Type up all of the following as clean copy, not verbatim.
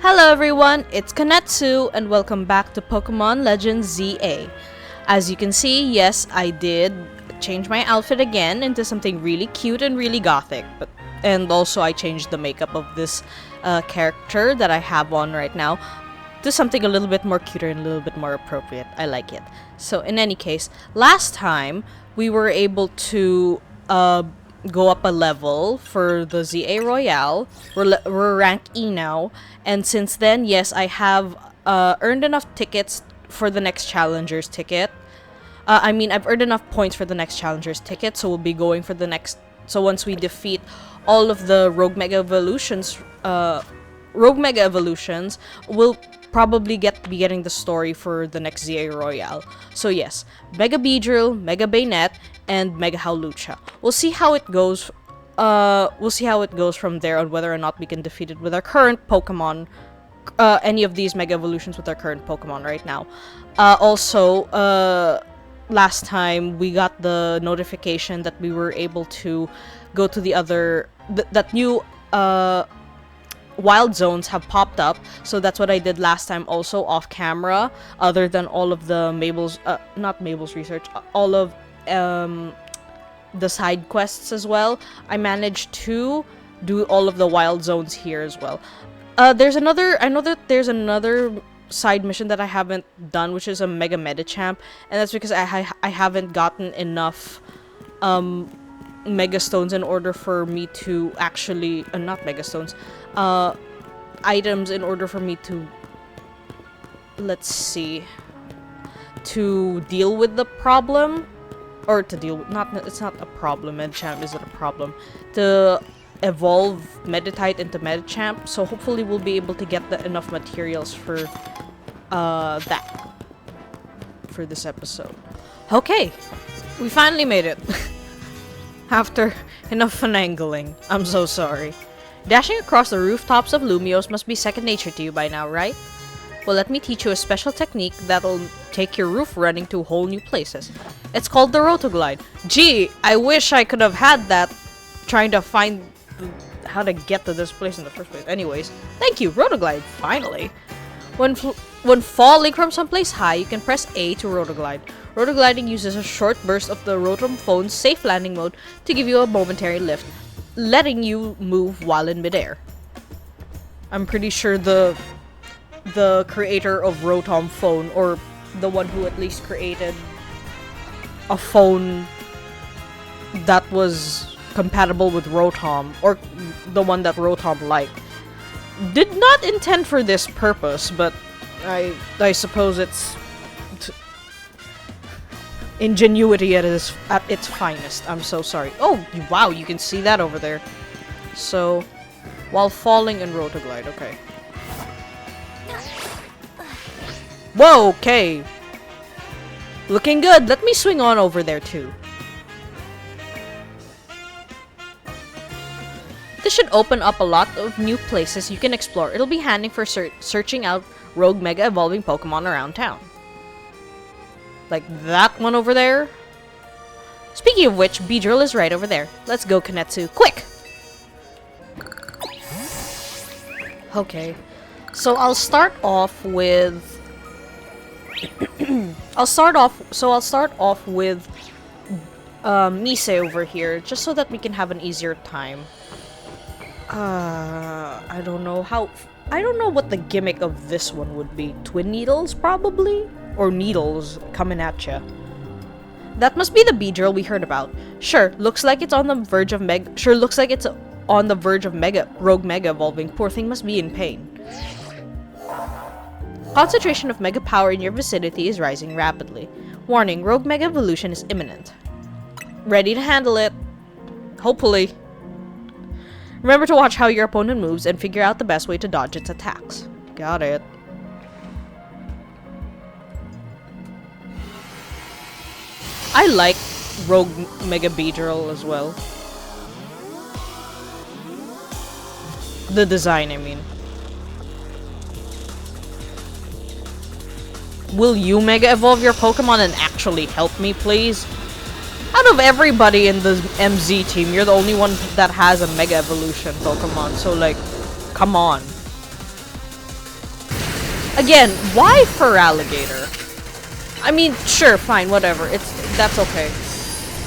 Hello everyone, it's Conetsu and welcome back to Pokemon Legends ZA. As you can see, yes, I did change my outfit again into something really cute and really gothic, and also I changed the makeup of this character that I have on right now to something a little bit more cuter and a little bit more appropriate. I like it. So in any case, last time we were able to go up a level for the ZA Royale. We're rank E now, and since then, yes, I have earned enough tickets for the next Challengers ticket. I've earned enough points for the next Challengers ticket, so we'll be going for the next. So once we defeat all of the Rogue Mega Evolutions, we'll probably be getting the story for the next ZA Royale. So yes, Mega Beedrill, Mega Bayonet, and Mega Howlucha. We'll see how it goes. We'll see how it goes from there on whether or not we can defeat it with our current Pokemon. Any of these Mega Evolutions with our current Pokemon right now. Last time we got the notification that we were able to go to the other that new wild zones have popped up, so that's what I did last time also off camera. Other than all of the not Mabel's research, all of the side quests as well, I managed to do all of the wild zones here as well. I know that there's another side mission that I haven't done, which is a Mega Medicham, and that's because I haven't gotten enough Mega Stones in order for me to actually not Mega Stones, items in order for me to, let's see, to deal with the problem, or to deal with, it's not a problem, Medicham isn't a problem, to evolve Meditite into Medicham, so hopefully we'll be able to get enough materials for that for this episode. Okay, we finally made it. After enough finagling. I'm so sorry. Dashing across the rooftops of Lumios must be second nature to you by now, right? Well, let me teach you a special technique that'll take your roof running to whole new places. It's called the Rotoglide. Gee, I wish I could have had that trying to find how to get to this place in the first place. Anyways, thank you, Rotoglide, finally. When falling from someplace high, you can press A to Rotoglide. Rotogliding uses a short burst of the Rotom phone's safe landing mode to give you a momentary lift, letting you move while in midair. I'm pretty sure the creator of Rotom phone, or the one who at least created a phone that was compatible with Rotom, or the one that Rotom liked, did not intend for this purpose, but I suppose it's ingenuity at its finest. I'm so sorry. Oh, wow, you can see that over there. So, while falling in Rotoglide, okay. Whoa, okay. Looking good. Let me swing on over there, too. This should open up a lot of new places you can explore. It'll be handy for searching out rogue Mega Evolving Pokemon around town. Like that one over there. Speaking of which, Beedrill is right over there. Let's go, Conetsu. Quick! Okay. So I'll start off with I'll start off with Nisei over here, just so that we can have an easier time. I don't know what the gimmick of this one would be. Twin needles, probably? Or needles coming at ya. That must be the Beedrill we heard about. Sure, looks like it's on the verge of rogue Mega evolving. Poor thing must be in pain. Concentration of Mega power in your vicinity is rising rapidly. Warning, rogue Mega evolution is imminent. Ready to handle it. Hopefully. Remember to watch how your opponent moves and figure out the best way to dodge its attacks. Got it. I like Rogue Mega Beedrill as well. The design, I mean. Will you Mega Evolve your Pokemon and actually help me, please? Out of everybody in the MZ team, you're the only one that has a Mega Evolution Pokemon, so like, come on. Again, why fur alligator? I mean, sure, fine, whatever. That's okay.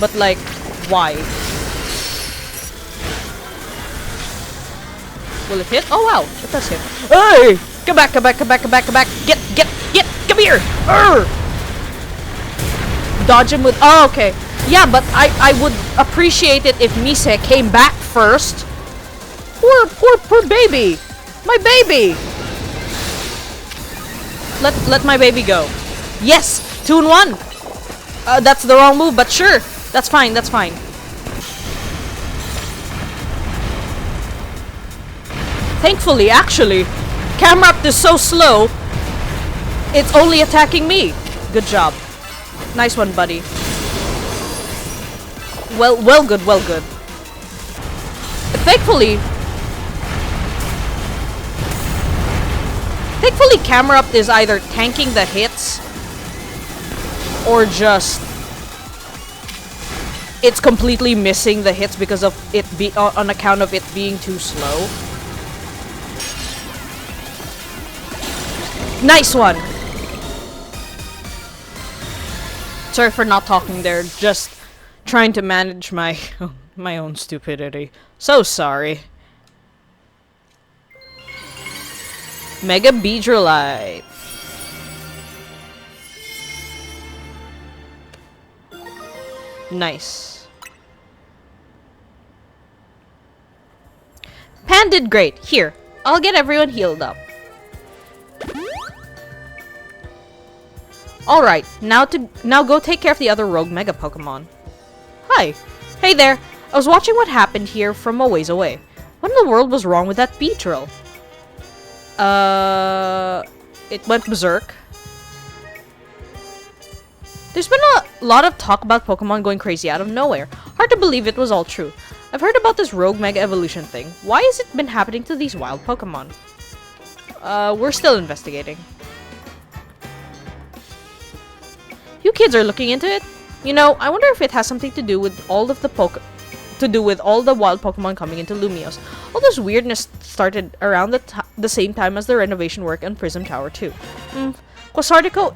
But like, why? Will it hit? Oh wow, it does hit. Hey! Come back, come back, come back, come back, come back. Get, come here! Urgh! Dodge him with, oh, okay. Yeah, but I would appreciate it if Mise came back first. Poor baby! My baby! Let my baby go. Yes! 2 in 1! That's the wrong move, but sure. That's fine, that's fine. Thankfully, actually, camera up is so slow, it's only attacking me. Good job. Nice one, buddy. Well good, well good. Thankfully, camera up is either tanking the hits or just it's completely missing the hits because of it on account of it being too slow. Nice one. Sorry for not talking there. Just trying to manage my own stupidity. So sorry. Mega Beedrillite. Nice. Pan did great. Here, I'll get everyone healed up. Alright, now go take care of the other rogue Mega Pokemon. Hi. Hey there. I was watching what happened here from a ways away. What in the world was wrong with that Beedrill? It went berserk. There's been a lot of talk about Pokemon going crazy out of nowhere. Hard to believe it was all true. I've heard about this rogue Mega Evolution thing. Why has it been happening to these wild Pokemon? We're still investigating. You kids are looking into it? You know, I wonder if it has something to do with all of the all the wild Pokemon coming into Lumiose. All this weirdness started around the same time as the renovation work on Prism Tower 2. Quasartico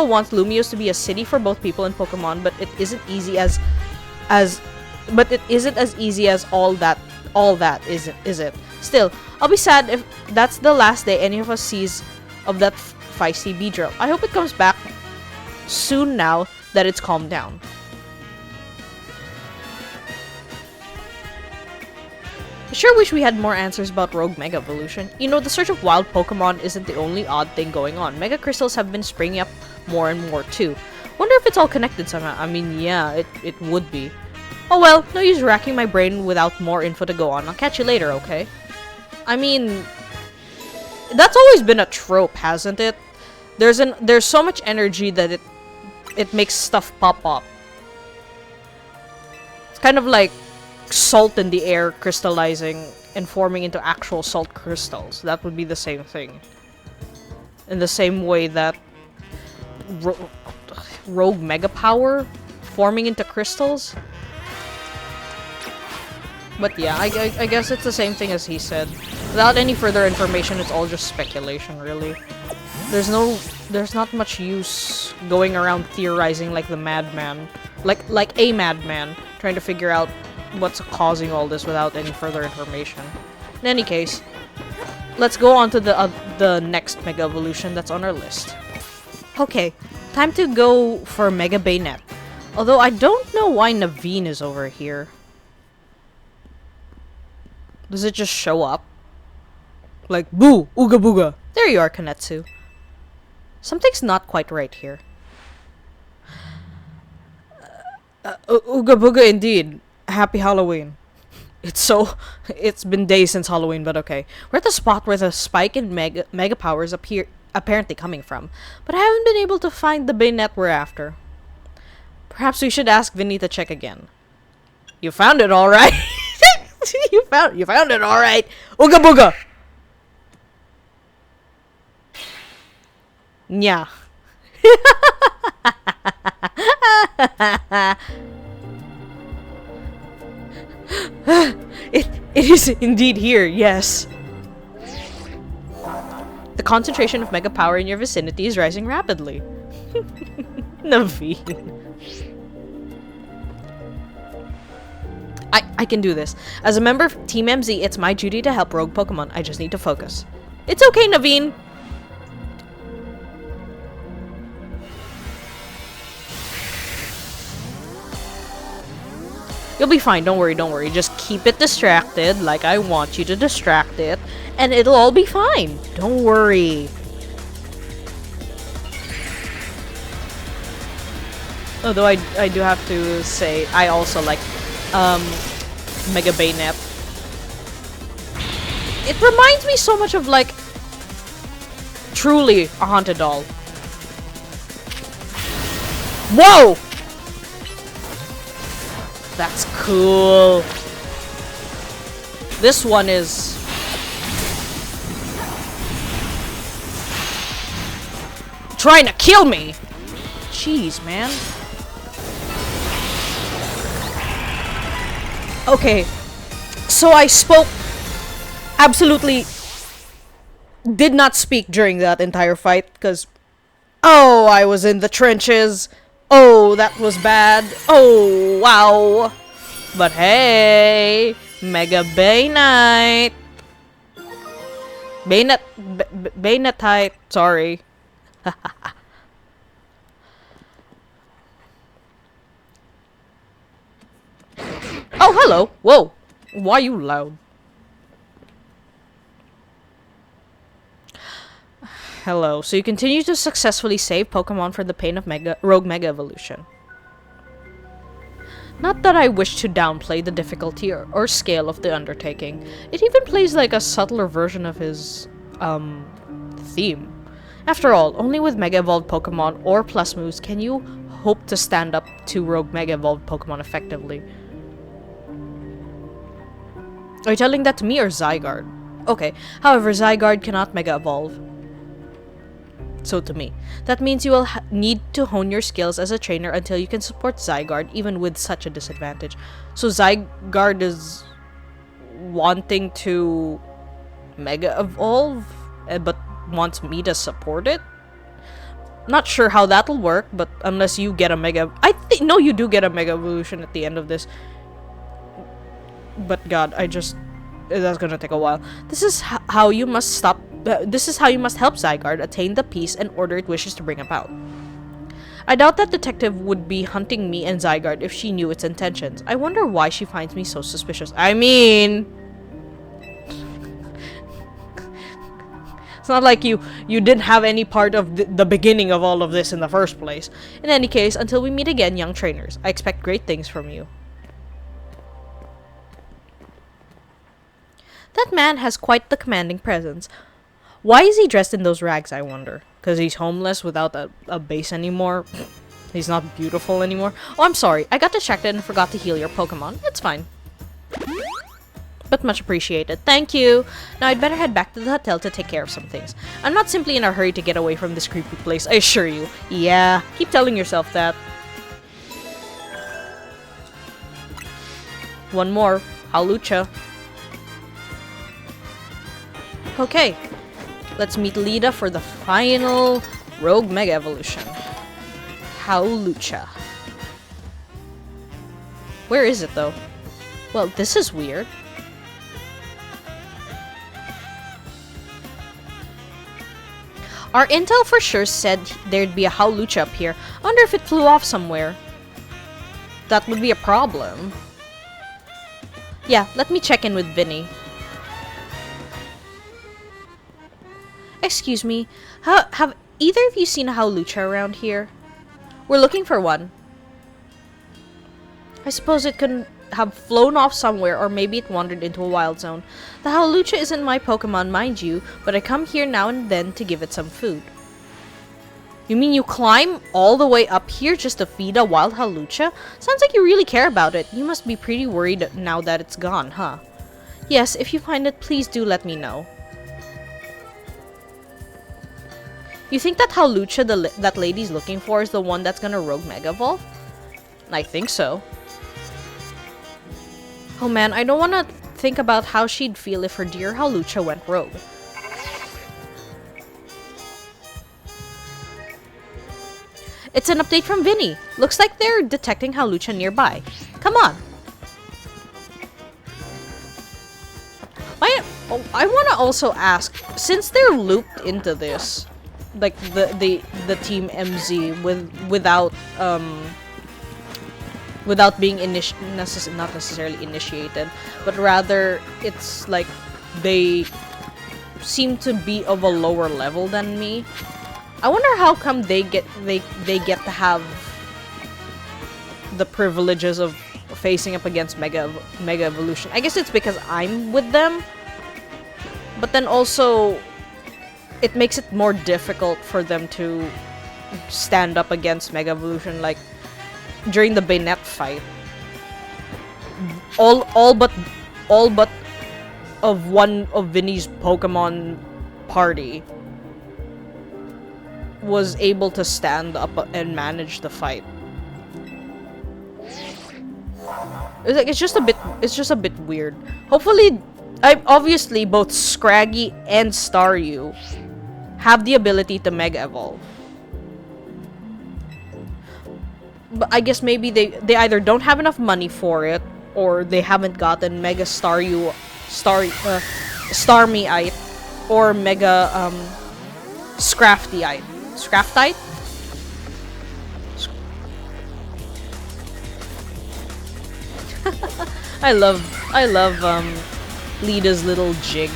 wants Lumiose to be a city for both people and Pokemon, but it isn't easy as all that is it? Still, I'll be sad if that's the last day any of us sees of that feisty Beedrill. I hope it comes back soon now that it's calmed down. I sure wish we had more answers about Rogue Mega Evolution. You know, the search of wild Pokemon isn't the only odd thing going on. Mega Crystals have been springing up more and more too. Wonder if it's all connected somehow. I mean, yeah, it would be. Oh well, no use racking my brain without more info to go on. I'll catch you later, okay? I mean, that's always been a trope, hasn't it? There's so much energy that it makes stuff pop up. It's kind of like salt in the air crystallizing and forming into actual salt crystals. That would be the same thing. In the same way that rogue mega power forming into crystals. But yeah, I guess it's the same thing as he said. Without any further information, it's all just speculation, really. There's not much use going around theorizing like the madman. Like a madman, trying to figure out what's causing all this without any further information. In any case, let's go on to the next Mega Evolution that's on our list. Okay, time to go for Mega Bayonet. Although I don't know why Naveen is over here. Does it just show up? Like, boo! Ooga booga! There you are, Conetsu. Something's not quite right here. Ooga booga indeed. Happy Halloween. It's been days since Halloween, but okay. We're at the spot where the spike in mega powers apparently coming from, but I haven't been able to find the bayonet we're after. Perhaps we should ask Vinny to check again. You found it all right. you found it all right. Ooga booga. Nya. It is indeed here, yes. The concentration of mega power in your vicinity is rising rapidly. Naveen. I can do this. As a member of Team MZ, it's my duty to help rogue Pokemon. I just need to focus. It's okay, Naveen! You'll be fine, don't worry, don't worry. Just keep it distracted like I want you to distract it, and it'll all be fine. Don't worry. Although I do have to say, I also like Mega Bayonet. It reminds me so much of like truly a haunted doll. Whoa! That's cool. This one is trying to kill me. Jeez, man. Okay, so I spoke absolutely did not speak during that entire fight because oh, I was in the trenches. Oh, that was bad. Oh, wow. But hey, Mega Bayonet. Bayonetite, sorry. Oh, hello. Whoa. Why are you loud? Hello. So you continue to successfully save Pokemon from the pain of Rogue Mega Evolution. Not that I wish to downplay the difficulty or scale of the undertaking. It even plays like a subtler version of his, theme. After all, only with Mega Evolved Pokemon or Plus moves can you hope to stand up to Rogue Mega Evolved Pokemon effectively. Are you telling that to me or Zygarde? Okay, however, Zygarde cannot Mega Evolve. So to me. That means you will need to hone your skills as a trainer until you can support Zygarde even with such a disadvantage. So Zygarde is wanting to Mega Evolve, but wants me to support it? Not sure how that'll work, but unless you get a Mega... no, you do get a Mega Evolution at the end of this. But god, that's gonna take a while. This is how you must help Zygarde attain the peace and order it wishes to bring about. I doubt that detective would be hunting me and Zygarde if she knew its intentions. I wonder why she finds me so suspicious. I mean... It's not like you didn't have any part of the beginning of all of this in the first place. In any case, until we meet again, young trainers, I expect great things from you. That man has quite the commanding presence. Why is he dressed in those rags, I wonder? Because he's homeless without a base anymore? He's not beautiful anymore? Oh, I'm sorry. I got distracted and forgot to heal your Pokemon. It's fine. But much appreciated. Thank you! Now I'd better head back to the hotel to take care of some things. I'm not simply in a hurry to get away from this creepy place, I assure you. Yeah, keep telling yourself that. One more. Hawlucha. Okay, let's meet Lida for the final Rogue Mega Evolution. Hawlucha. Where is it though? Well, this is weird. Our intel for sure said there'd be a Hawlucha up here. I wonder if it flew off somewhere. That would be a problem. Yeah, let me check in with Vinny. Excuse me, have either of you seen a Hawlucha around here? We're looking for one. I suppose it could have flown off somewhere, or maybe it wandered into a wild zone. The Hawlucha isn't my Pokemon, mind you, but I come here now and then to give it some food. You mean you climb all the way up here just to feed a wild Hawlucha? Sounds like you really care about it. You must be pretty worried now that it's gone, huh? Yes, if you find it, please do let me know. You think that Hawlucha that lady's looking for is the one that's gonna Rogue Mega Evolve? I think so. Oh man, I don't want to think about how she'd feel if her dear Hawlucha went rogue. It's an update from Vinny. Looks like they're detecting Hawlucha nearby. Come on. I want to also ask, since they're looped into this, like the team MZ without being not necessarily initiated, but rather it's like they seem to be of a lower level than me. I wonder how come they get to have the privileges of facing up against Mega Evolution. I guess it's because I'm with them, but then also it makes it more difficult for them to stand up against Mega Evolution. Like during the Baynet fight, all but of one of Vinny's Pokemon party was able to stand up and manage the fight. It's just a bit weird. Hopefully, obviously both Scraggy and Staryu have the ability to Mega Evolve. But I guess maybe they either don't have enough money for it, or they haven't gotten Mega Staryu, Starmieite, or Mega Scraftyite. Scraftite? I love Lida's little jig.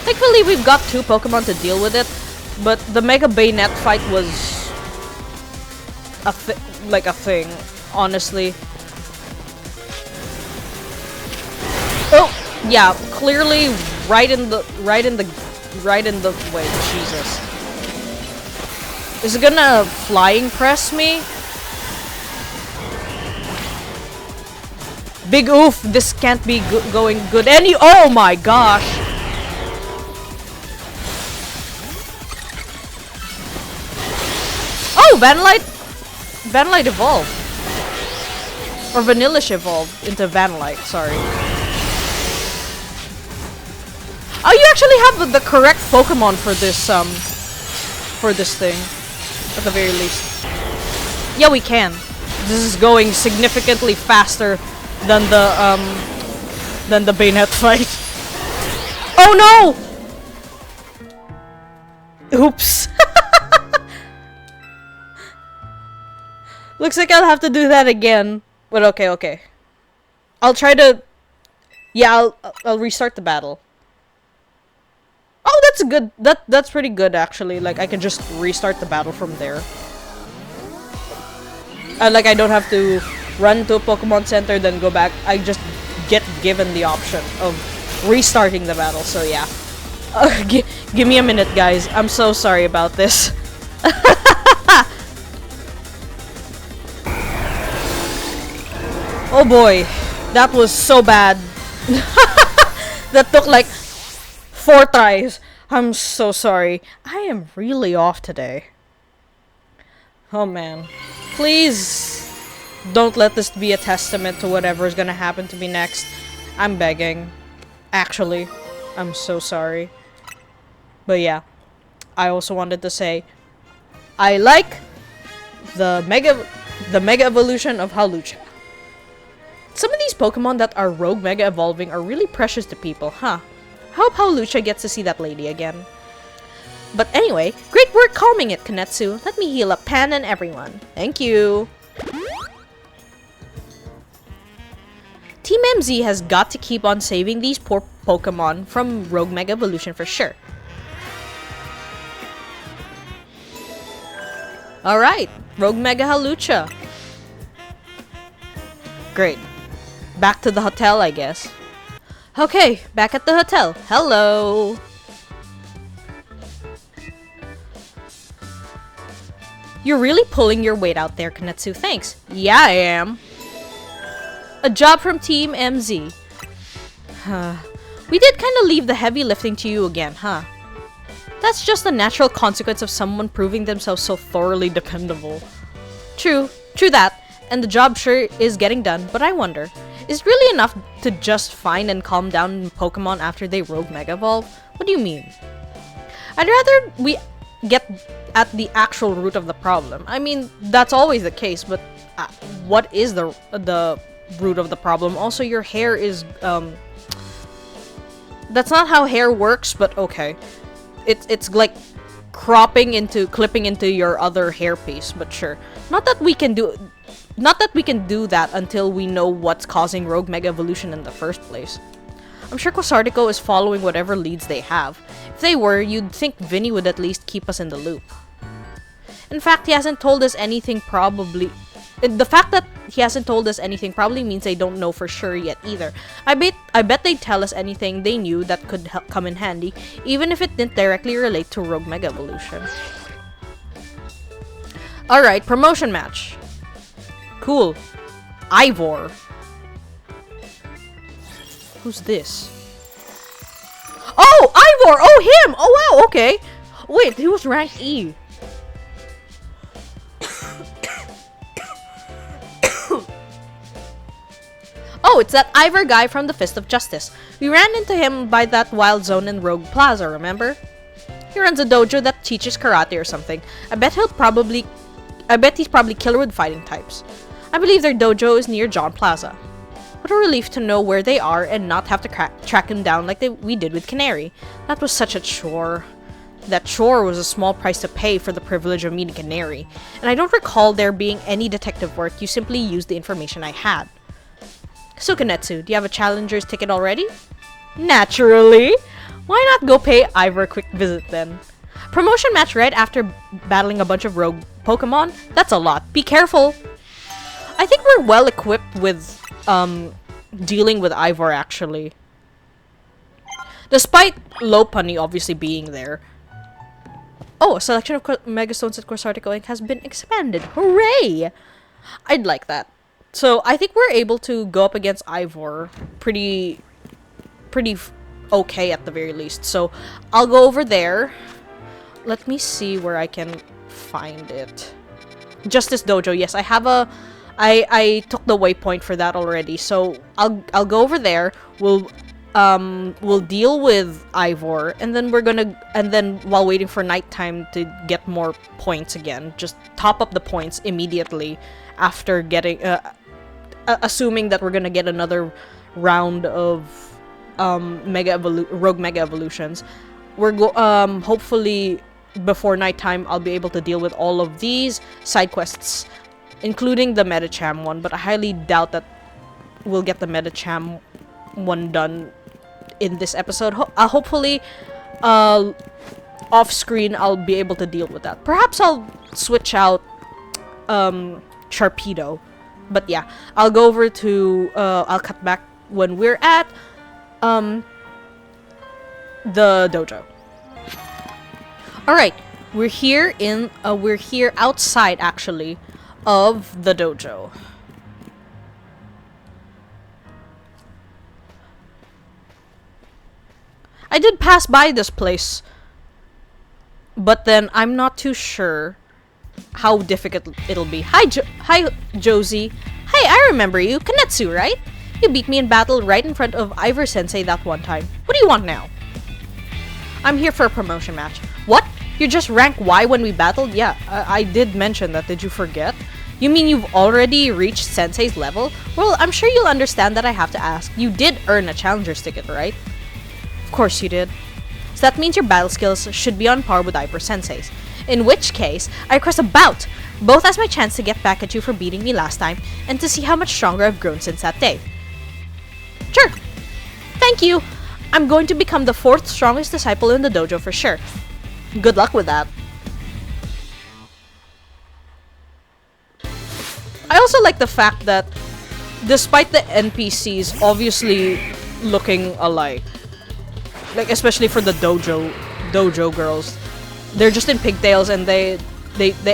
Thankfully, we've got 2 Pokemon to deal with it, but the Mega Baynet fight was a thing, honestly. Oh, yeah, clearly right in the way. Jesus. Is it gonna flying press me? Big oof, this can't be going good any— oh my gosh! Oh, Vanillite evolved. Or Vanillish evolved into Vanillite, sorry. Oh, you actually have the correct Pokemon for this thing, at the very least. Yeah, we can. This is going significantly faster than the Baynet fight. Oh no! Oops. Looks like I'll have to do that again. But okay. I'll try to— yeah, I'll restart the battle. Oh, that's good. That's pretty good, actually. Like, I can just restart the battle from there. Like, I don't have to run to a Pokemon Center, then go back. I just get given the option of restarting the battle, so yeah. Give me a minute, guys. I'm so sorry about this. Oh boy. That was so bad. That took like 4 tries. I'm so sorry. I am really off today. Oh man. Please don't let this be a testament to whatever is gonna happen to me next. I'm begging. Actually, I'm so sorry. But yeah. I also wanted to say I like the Mega Evolution of Hawlucha. Some of these Pokemon that are rogue Mega Evolving are really precious to people, huh? Hope Hawlucha gets to see that lady again. But anyway, great work calming it, Conetsu. Let me heal up Pan and everyone. Thank you. Team MZ has got to keep on saving these poor Pokemon from rogue Mega Evolution for sure. Alright, rogue Mega Hawlucha. Great. Back to the hotel, I guess. Okay, back at the hotel. Hello! You're really pulling your weight out there, Conetsu. Thanks. Yeah, I am. A job from Team MZ. We did kind of leave the heavy lifting to you again, huh? That's just a natural consequence of someone proving themselves so thoroughly dependable. True that. And the job sure is getting done, but I wonder, is it really enough to just find and calm down Pokemon after they rogue Mega Evolve? What do you mean? I'd get at the actual root of the problem. I mean, that's always the case, but what is the root of the problem? Also, your hair is that's not how hair works, but okay. It's like clipping into your other hair piece, but sure. Not that we can do that until we know what's causing Rogue Mega Evolution in the first place. I'm sure Quasartico is following whatever leads they have. If they were, you'd think Vinny would at least keep us in the loop. In fact, he hasn't told us anything probably... The fact that he hasn't told us anything probably means they don't know for sure yet either. I bet they'd tell us anything they knew that could come in handy, even if it didn't directly relate to Rogue Mega Evolution. Alright, promotion match. Cool. Ivor. Who's this? Oh, Ivor! Oh, him! Oh, wow, okay. Wait, he was rank E. Oh, it's that Ivor guy from the Fist of Justice. We ran into him by that Wild Zone in Rogue Plaza, remember? He runs a dojo that teaches karate or something. I bet he's probably killer with fighting types. I believe their dojo is near John Plaza. What a relief to know where they are and not have to track him down like we did with Canary. That was such a chore. That chore was a small price to pay for the privilege of meeting Canary. And I don't recall there being any detective work. You simply used the information I had. So Conetsu, do you have a challenger's ticket already? Naturally! Why not go pay Ivor a quick visit then? Promotion match right after battling a bunch of rogue Pokemon? That's a lot. Be careful! I think we're well equipped with dealing with Ivor actually. Despite Lopunny obviously being there. Oh, a selection of Megastones at Quasartico Inc. has been expanded. Hooray! I'd like that. So, I think we're able to go up against Ivor pretty okay at the very least. So, I'll go over there. Let me see where I can find it. Justice Dojo. Yes, I have a... I took the waypoint for that already. So, I'll go over there. We'll deal with Ivor, and then while waiting for nighttime to get more points again, just top up the points immediately after getting... assuming that we're gonna get another round of Rogue Mega Evolutions. Hopefully before nighttime I'll be able to deal with all of these side quests, including the Medicham one, but I highly doubt that we'll get the Medicham one done in this episode. Hopefully off screen I'll be able to deal with that. Perhaps I'll switch out Sharpedo. But yeah, I'll go over to, I'll cut back when we're at, the dojo. Alright, we're here outside, actually, of the dojo. I did pass by this place, but then I'm not too sure how difficult it'll be. Hi, Josie. Hey, I remember you. Conetsu, right? You beat me in battle right in front of Ivor Sensei that one time. What do you want now? I'm here for a promotion match. What? You're just rank Y when we battled? Yeah, I did mention that. Did you forget? You mean you've already reached Sensei's level? Well, I'm sure you'll understand that I have to ask. You did earn a challenger's ticket, right? Of course you did. So that means your battle skills should be on par with Ivor Sensei's. In which case, I request a bout, both as my chance to get back at you for beating me last time, and to see how much stronger I've grown since that day. Sure. Thank you. I'm going to become the 4th strongest disciple in the dojo for sure. Good luck with that. I also like the fact that, despite the NPCs obviously looking alike, like especially for the dojo girls, they're just in pigtails and they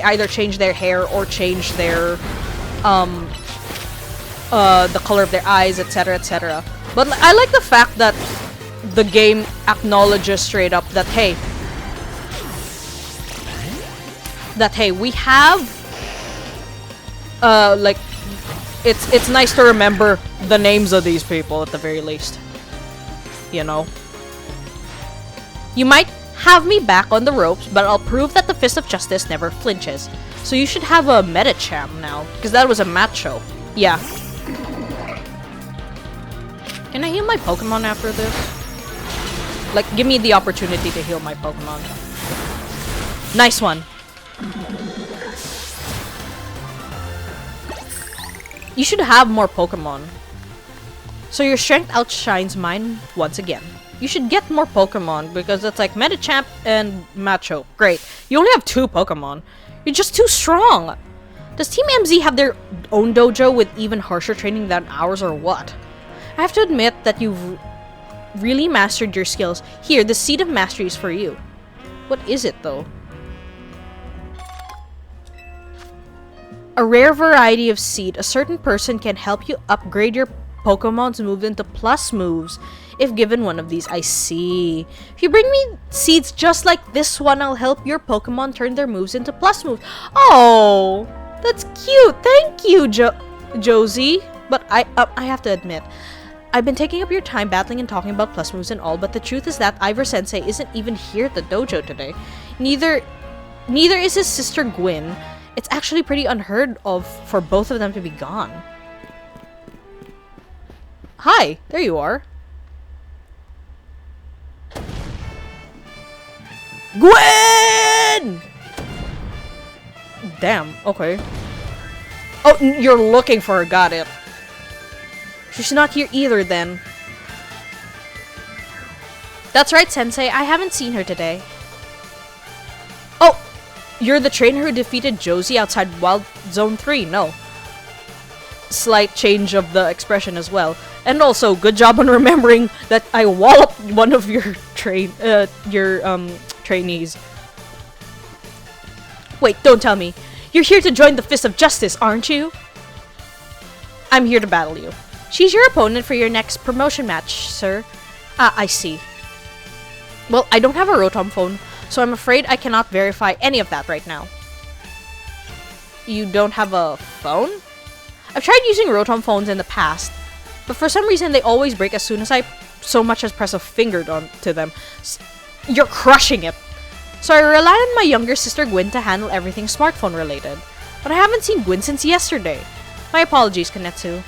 either change their hair or change their the color of their eyes, etc, etc. But I like the fact that the game acknowledges straight up that hey, we have like it's nice to remember the names of these people at the very least. You know, you might have me back on the ropes, but I'll prove that the Fist of Justice never flinches. So you should have a Metachamp now, because that was a macho. Yeah. Can I heal my Pokemon after this? Like, give me the opportunity to heal my Pokemon. Nice one. You should have more Pokemon. So your strength outshines mine once again. You should get more Pokemon because it's like Metachamp and Macho. Great. You only have 2 Pokemon. You're just too strong. Does Team MZ have their own dojo with even harsher training than ours or what? I have to admit that you've really mastered your skills. Here, the Seed of Mastery is for you. What is it though? A rare variety of seed. A certain person can help you upgrade your Pokemon's move into plus moves if given one of these. I see. If you bring me seeds just like this one, I'll help your Pokemon turn their moves into plus moves. Oh, that's cute. Thank you, Josie. But I have to admit, I've been taking up your time battling and talking about plus moves and all, but the truth is that Ivor Sensei isn't even here at the dojo today. Neither is his sister Gwyn. It's actually pretty unheard of for both of them to be gone. Hi, there you are. Gwyn! Damn, okay. Oh, you're looking for her, got it. She's not here either then. That's right, Sensei, I haven't seen her today. Oh! You're the trainer who defeated Josie outside Wild Zone 3, no. Slight change of the expression as well. And also, good job on remembering that I walloped one of your trainees. Wait, don't tell me. You're here to join the Fist of Justice, aren't you? I'm here to battle you. She's your opponent for your next promotion match, sir. Ah, I see. Well, I don't have a Rotom phone, so I'm afraid I cannot verify any of that right now. You don't have a phone? I've tried using Rotom phones in the past, but for some reason they always break as soon as I so much as press a finger onto them. You're crushing it! So I rely on my younger sister Gwyn to handle everything smartphone related. But I haven't seen Gwyn since yesterday. My apologies, Conetsu.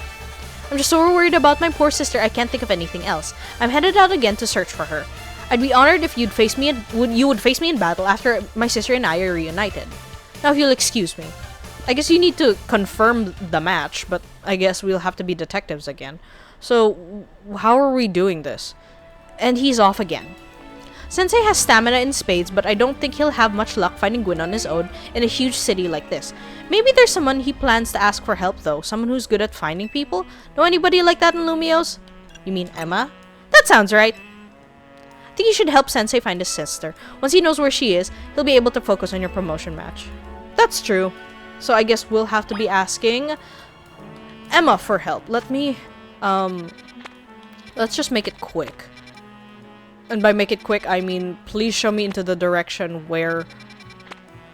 I'm just so worried about my poor sister I can't think of anything else. I'm headed out again to search for her. I'd be honored if you would face me in battle after my sister and I are reunited. Now if you'll excuse me. I guess you need to confirm the match, but I guess we'll have to be detectives again. So, how are we doing this? And he's off again. Sensei has stamina in spades, but I don't think he'll have much luck finding Gwyn on his own in a huge city like this. Maybe there's someone he plans to ask for help though, someone who's good at finding people? Know anybody like that in Lumiose? You mean Emma? That sounds right. I think you should help Sensei find his sister. Once he knows where she is, he'll be able to focus on your promotion match. That's true. So I guess we'll have to be asking Emma for help. Let's just make it quick. And by make it quick, I mean, please show me into the direction where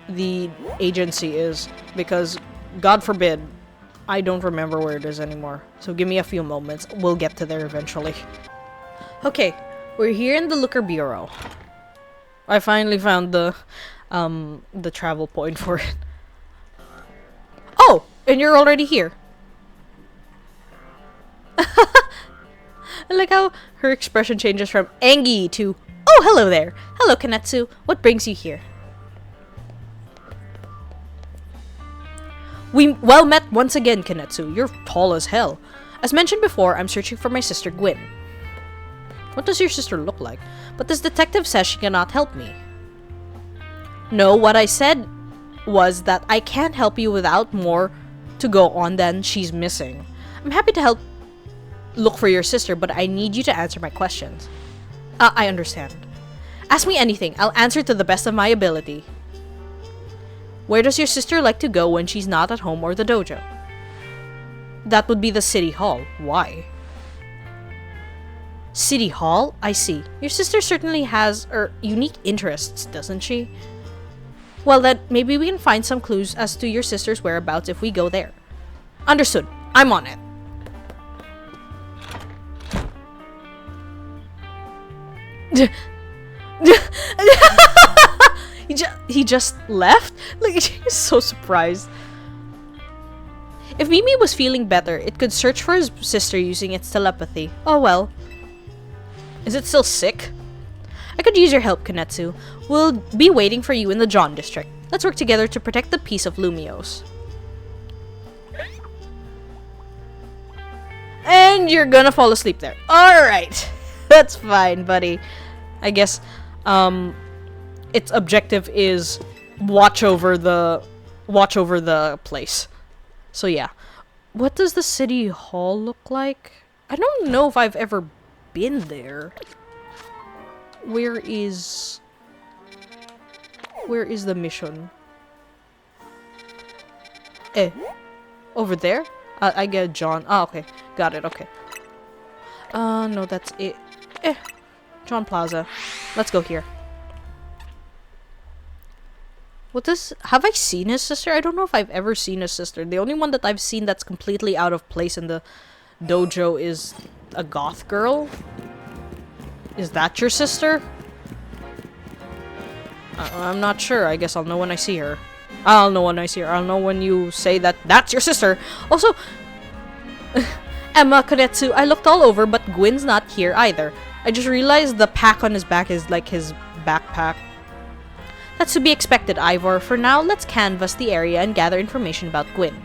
the agency is. Because, God forbid, I don't remember where it is anymore. So give me a few moments. We'll get to there eventually. Okay, we're here in the Looker Bureau. I finally found the travel point for it. Oh! And you're already here. I like how her expression changes from angry to, oh, hello there. Hello, Conetsu. What brings you here? We well met once again, Conetsu. You're tall as hell. As mentioned before, I'm searching for my sister Gwyn. What does your sister look like? But this detective says she cannot help me. No, what I said was that I can't help you without more to go on than she's missing. I'm happy to help look for your sister, but I need you to answer my questions. I understand. Ask me anything. I'll answer to the best of my ability. Where does your sister like to go when she's not at home or the dojo? That would be the city hall. Why? City hall? I see. Your sister certainly has unique interests, doesn't she? Well then, maybe we can find some clues as to your sister's whereabouts if we go there. Understood. I'm on it. He just left? Like, he's so surprised. If Mimi was feeling better, it could search for his sister using its telepathy. Oh well. Is it still sick? I could use your help, Conetsu. We'll be waiting for you in the John district. Let's work together to protect the peace of Lumios. And you're gonna fall asleep there. Alright. That's fine, buddy. I guess, its objective is watch over the place. So yeah. What does the city hall look like? I don't know if I've ever been there. Where is the mission? Over there? I get John. Ah, okay. Got it, okay. No, that's it. John Plaza. Let's go here. Have I seen his sister? I don't know if I've ever seen his sister. The only one that I've seen that's completely out of place in the dojo is a goth girl. Is that your sister? I'm not sure. I guess I'll know when I see her. I'll know when I see her. I'll know when you say that that's your sister. Also, Emma, Conetsu, I looked all over, but Gwyn's not here either. I just realized the pack on his back is like his backpack. That's to be expected, Ivor. For now, let's canvass the area and gather information about Gwyn.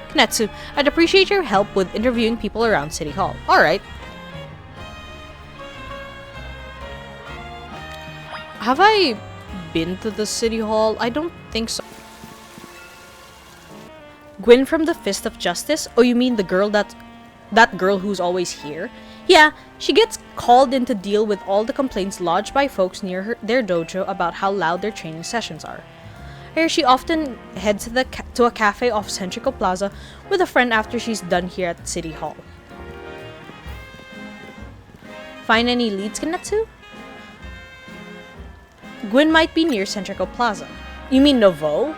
Conetsu, I'd appreciate your help with interviewing people around City Hall. Alright. Have I been to the City Hall? I don't think so. Gwyn from the Fist of Justice? Oh, you mean the girl that girl who's always here? Yeah, she gets called in to deal with all the complaints lodged by folks near their dojo about how loud their training sessions are. I hear she often heads to a cafe off Centrical Plaza with a friend after she's done here at City Hall. Find any leads, Conetsu? Gwyn might be near Centrical Plaza. You mean Novo?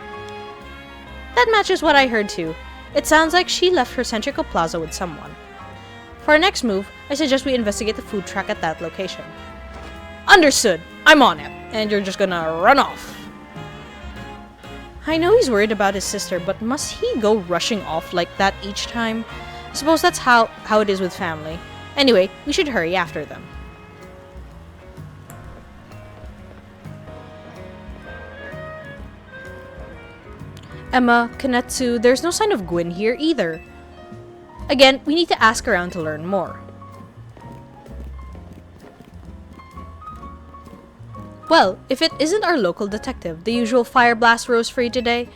That matches what I heard too. It sounds like she left her Centrical Plaza with someone. For our next move, I suggest we investigate the food truck at that location. Understood. I'm on it. And you're just gonna run off. I know he's worried about his sister, but must he go rushing off like that each time? I suppose that's how it is with family. Anyway, we should hurry after them. Emma, Conetsu, there's no sign of Gwyn here either. Again, we need to ask around to learn more. Well, if it isn't our local detective, the usual fire blast roast for you today,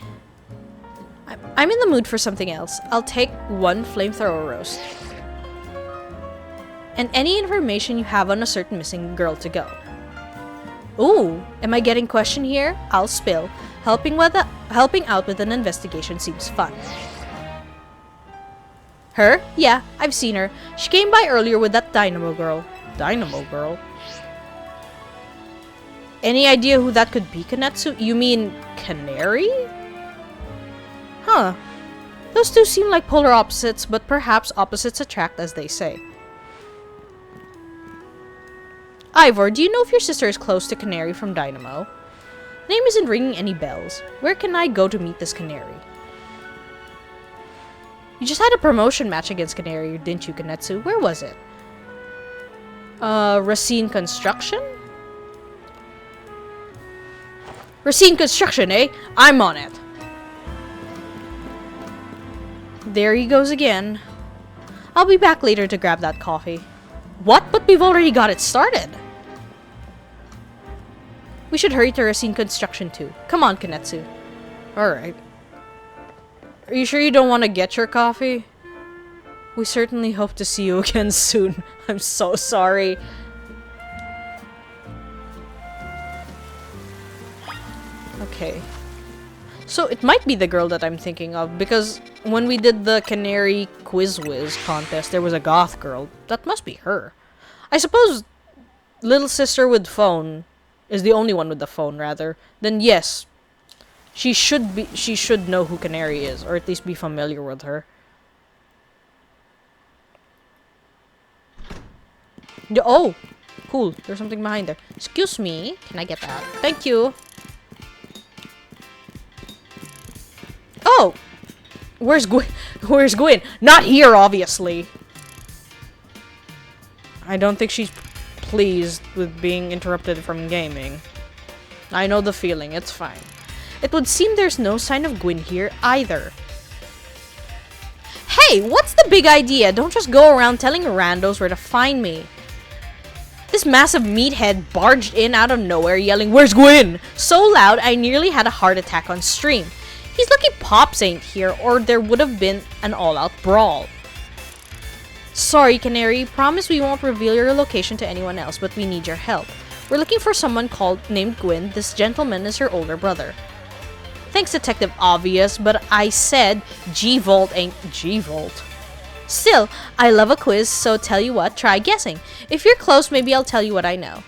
I'm in the mood for something else. I'll take one flamethrower roast. And any information you have on a certain missing girl to go. Ooh, am I getting questioned here? I'll spill. Helping out with an investigation seems fun. Her? Yeah, I've seen her. She came by earlier with that Dynamo girl. Dynamo girl? Any idea who that could be, Conetsu? You mean Canary? Huh. Those two seem like polar opposites, but perhaps opposites attract, as they say. Ivor, do you know if your sister is close to Canary from Dynamo? Name isn't ringing any bells. Where can I go to meet this Canary? You just had a promotion match against Canary, didn't you, Conetsu? Where was it? Racine Construction? Racine Construction, eh? I'm on it. There he goes again. I'll be back later to grab that coffee. What? But we've already got it started. We should hurry to Racine Construction too. Come on, Conetsu. Alright. Are you sure you don't want to get your coffee? We certainly hope to see you again soon. I'm so sorry. Okay. So it might be the girl that I'm thinking of, because when we did the Canary Quiz Whiz contest, there was a goth girl. That must be her. I suppose little sister with phone is the only one with the phone, rather. Then yes, she should know who Canary is, or at least be familiar with her. Oh, cool. There's something behind there. Excuse me. Can I get that? Thank you. Oh! Where's Gwyn? Where's Gwyn? Not here, obviously. I don't think she's pleased with being interrupted from gaming. I know the feeling. It's fine. It would seem there's no sign of Gwyn here either. Hey, what's the big idea? Don't just go around telling randos where to find me. This massive meathead barged in out of nowhere yelling, "Where's Gwyn?" So loud I nearly had a heart attack on stream. He's lucky Pops ain't here or there would have been an all-out brawl. Sorry, Canary. Promise we won't reveal your location to anyone else, but we need your help. We're looking for someone named Gwyn. This gentleman is her older brother. Thanks, Detective Obvious, but I said G-Volt ain't G-Volt. Still, I love a quiz, so tell you what, try guessing. If you're close, maybe I'll tell you what I know.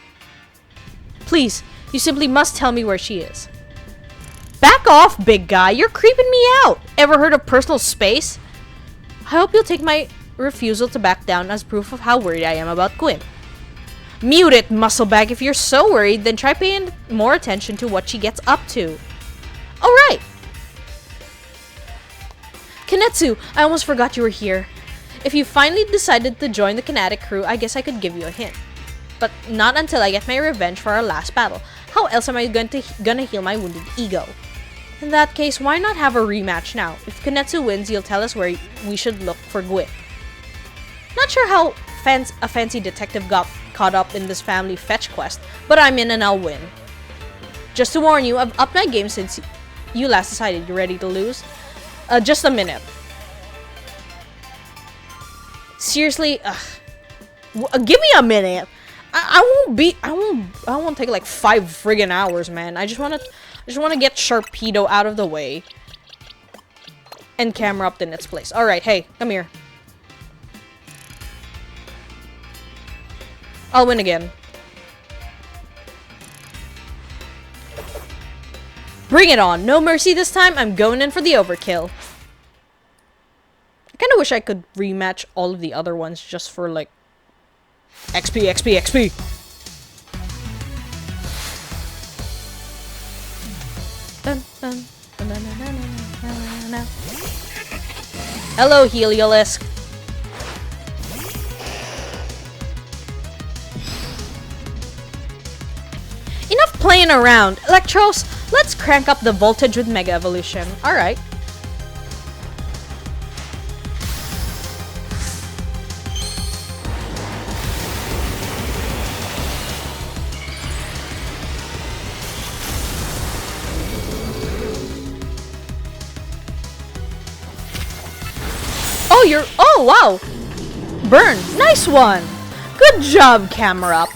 Please, you simply must tell me where she is. Back off, big guy. You're creeping me out. Ever heard of personal space? I hope you'll take my refusal to back down as proof of how worried I am about Gwyn. Mute it, musclebag. If you're so worried, then try paying more attention to what she gets up to. Alright! Conetsu, I almost forgot you were here. If you finally decided to join the Kinetic crew, I guess I could give you a hint. But not until I get my revenge for our last battle. How else am I gonna heal my wounded ego? In that case, why not have a rematch now? If Conetsu wins, you'll tell us where we should look for Gwyn. Not sure how a fancy detective got caught up in this family fetch quest, but I'm in and I'll win. Just to warn you, I've upped my game since you last decided. You ready to lose? Just a minute. Seriously, give me a minute. I won't take like 5 friggin' hours, man. I just wanna get Sharpedo out of the way and camera up in its place. All right, hey, come here. I'll win again. Bring it on. No mercy this time. I'm going in for the overkill. I kind of wish I could rematch all of the other ones just for, like, XP, XP, XP. Hello, Heliolisk. Enough playing around. Electros, let's crank up the voltage with Mega Evolution. Alright. Oh, wow. Burn. Nice one. Good job, Camera.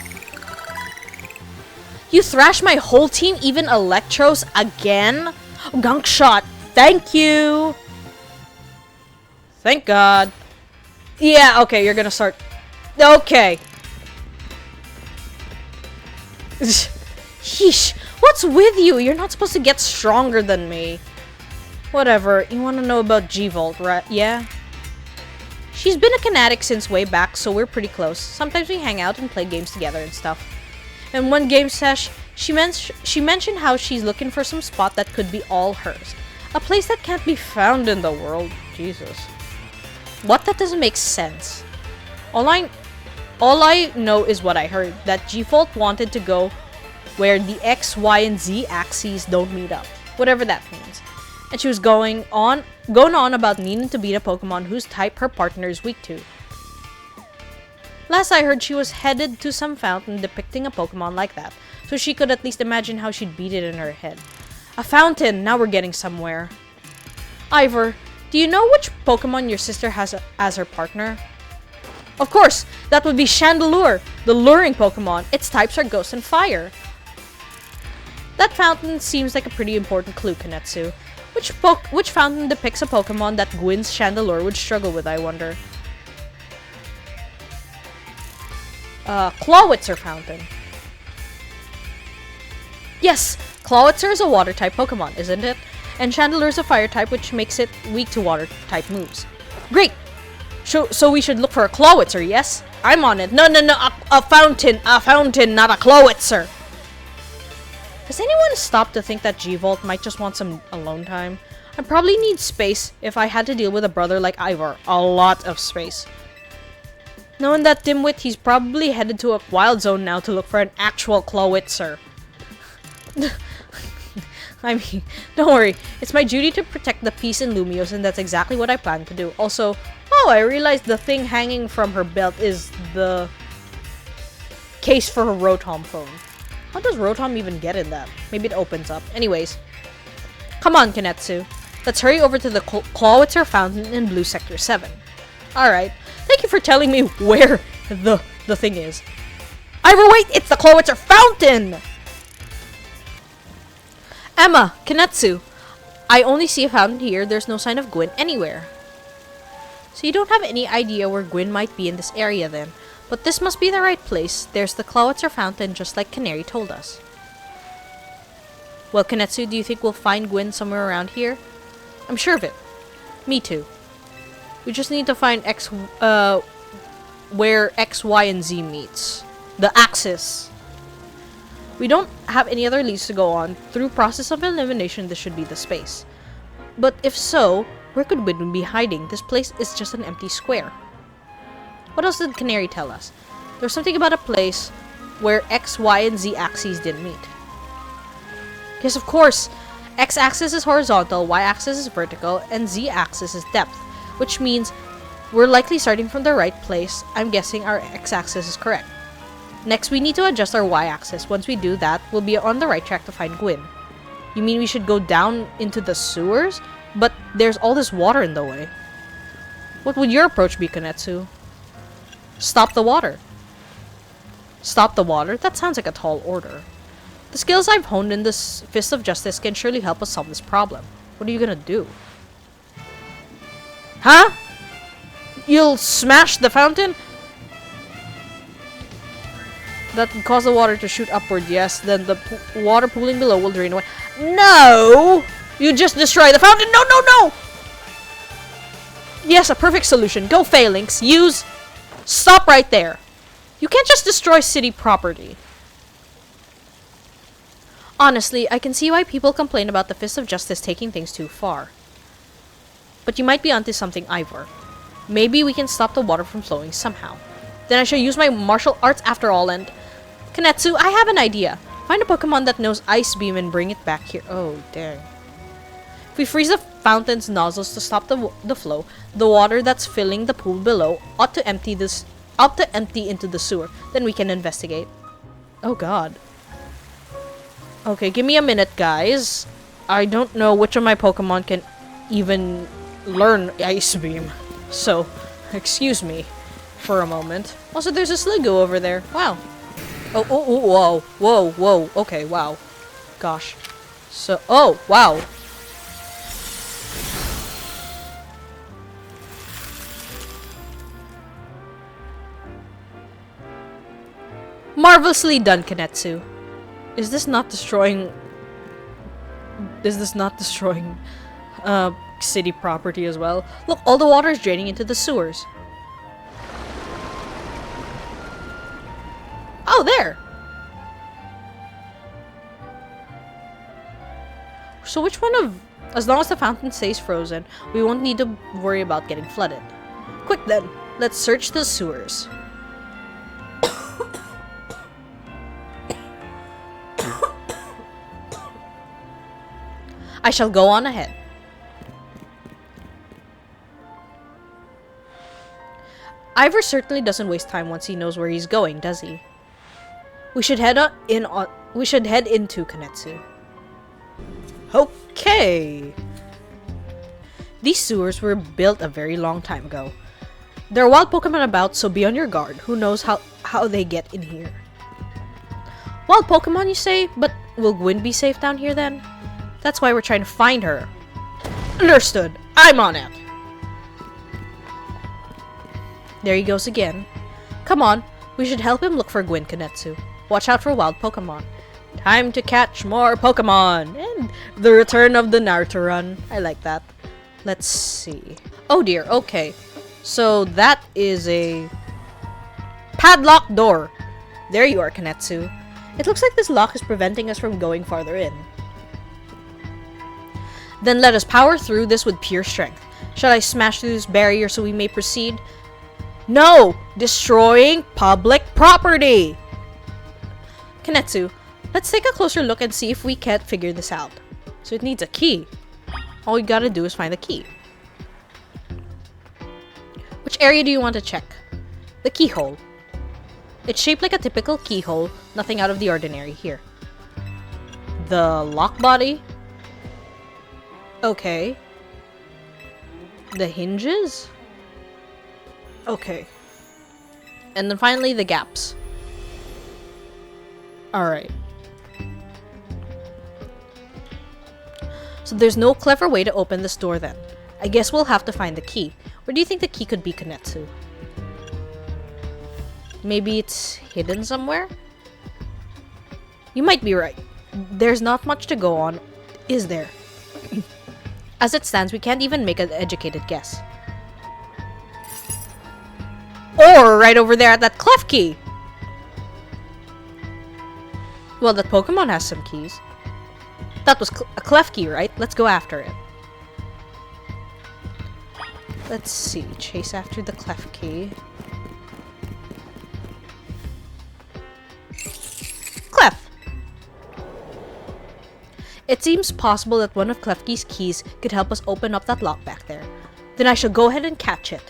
You thrashed my whole team, even Electros, again? Gunk shot. Thank you. Thank God. Yeah, okay, you're gonna start. Okay. Sheesh. What's with you? You're not supposed to get stronger than me. Whatever. You want to know about G-Volt, right? Yeah? She's been a Kinetic since way back, so we're pretty close. Sometimes we hang out and play games together and stuff. In one game sesh, she mentioned how she's looking for some spot that could be all hers. A place that can't be found in the world. Jesus. What? That doesn't make sense. All I know is what I heard. That G-Volt wanted to go where the X, Y, and Z axes don't meet up. Whatever that means. And she was going on about needing to beat a Pokemon whose type her partner is weak to. Last I heard, she was headed to some fountain depicting a Pokemon like that, so she could at least imagine how she'd beat it in her head. A fountain! Now we're getting somewhere. Ivor, do you know which Pokemon your sister has as her partner? Of course! That would be Chandelure, the luring Pokemon. Its types are Ghost and Fire. That fountain seems like a pretty important clue, Conetsu. Which fountain depicts a Pokemon that Gwyn's Chandelure would struggle with, I wonder? Clawitzer Fountain. Yes! Clawitzer is a Water-type Pokemon, isn't it? And Chandelure is a Fire-type, which makes it weak to Water-type moves. Great! So we should look for a Clawitzer, yes? I'm on it. No, a fountain, not a Clawitzer. Has anyone stopped to think that G-Vault might just want some alone time? I probably need space if I had to deal with a brother like Ivor. A lot of space. Knowing that dimwit, he's probably headed to a wild zone now to look for an actual Clawitzer. I mean, don't worry. It's my duty to protect the peace in Lumios, and that's exactly what I plan to do. Also, oh, I realized the thing hanging from her belt is the case for her Rotom phone. How does Rotom even get in that? Maybe it opens up. Anyways, come on, Conetsu. Let's hurry over to the Clawitzer fountain in Blue Sector 7. Alright, thank you for telling me where the thing is. Ivor, wait! It's the Clawitzer fountain! Emma, Conetsu. I only see a fountain here. There's no sign of Gwyn anywhere. So you don't have any idea where Gwyn might be in this area then. But this must be the right place. There's the Clawitzer fountain just like Canary told us. Well, Conetsu, do you think we'll find Gwyn somewhere around here? I'm sure of it. Me too. We just need to find where X, Y, and Z meets. The axis. We don't have any other leads to go on. Through process of elimination, this should be the space. But if so, where could Gwyn be hiding? This place is just an empty square. What else did Canary tell us? There's something about a place where X, Y, and Z axes didn't meet. Yes, of course. X-axis is horizontal, Y-axis is vertical, and Z-axis is depth, which means we're likely starting from the right place. I'm guessing our X-axis is correct. Next, we need to adjust our Y-axis. Once we do that, we'll be on the right track to find Gwyn. You mean we should go down into the sewers? But there's all this water in the way. What would your approach be, Conetsu? Stop the water. Stop the water? That sounds like a tall order. The skills I've honed in this Fist of Justice can surely help us solve this problem. What are you gonna do? Huh? You'll smash the fountain? That can cause the water to shoot upward, yes. Then the water pooling below will drain away. No! You just destroy the fountain! No, no, no! Yes, a perfect solution. Go, Phalanx. Use... Stop right there. You can't just destroy city property. Honestly, I can see why people complain about the Fist of Justice taking things too far. But you might be onto something, Ivor. Maybe we can stop the water from flowing somehow. Then I shall use my martial arts after all and... Conetsu, I have an idea. Find a Pokemon that knows Ice Beam and bring it back here. Oh, dang. If we freeze the fountain's nozzles to stop the flow, the water that's filling the pool below ought to empty into the sewer. Then we can investigate. Oh god. Okay, give me a minute, guys. I don't know which of my Pokemon can even learn Ice Beam. So, excuse me for a moment. Also, there's a Sliggoo over there. Wow. Oh, whoa. Whoa, whoa. Okay, wow. Gosh. So, oh, wow. Marvelously done, Conetsu. Is this not destroying city property as well? Look, all the water is draining into the sewers. Oh, there! So which one of... As long as the fountain stays frozen, we won't need to worry about getting flooded. Quick then, let's search the sewers. I shall go on ahead. Ivor certainly doesn't waste time once he knows where he's going, does he? We should head into Conetsu. Okay. These sewers were built a very long time ago. There are wild Pokemon about, so be on your guard. Who knows how they get in here? Wild Pokemon, you say? But will Gwyn be safe down here then? That's why we're trying to find her. Understood. I'm on it. There he goes again. Come on. We should help him look for Gwyn, Conetsu. Watch out for wild Pokemon. Time to catch more Pokemon. And the return of the Naruto run. I like that. Let's see. Oh dear, okay. So that is a padlocked door. There you are, Conetsu. It looks like this lock is preventing us from going farther in. Then let us power through this with pure strength. Shall I smash through this barrier so we may proceed? No! Destroying public property! Conetsu, let's take a closer look and see if we can't figure this out. So it needs a key. All we gotta do is find the key. Which area do you want to check? The keyhole. It's shaped like a typical keyhole, nothing out of the ordinary here. The lock body? Okay. The hinges? Okay. And then finally the gaps. Alright. So there's no clever way to open this door then. I guess we'll have to find the key. Where do you think the key could be, Conetsu? Maybe it's hidden somewhere? You might be right. There's not much to go on, is there? As it stands, we can't even make an educated guess. Or right over there at that clef key! Well, that Pokemon has some keys. That was a clef key, right? Let's go after it. Let's see. Chase after the clef key. Clef! It seems possible that one of Klefki's keys could help us open up that lock back there. Then I shall go ahead and catch it.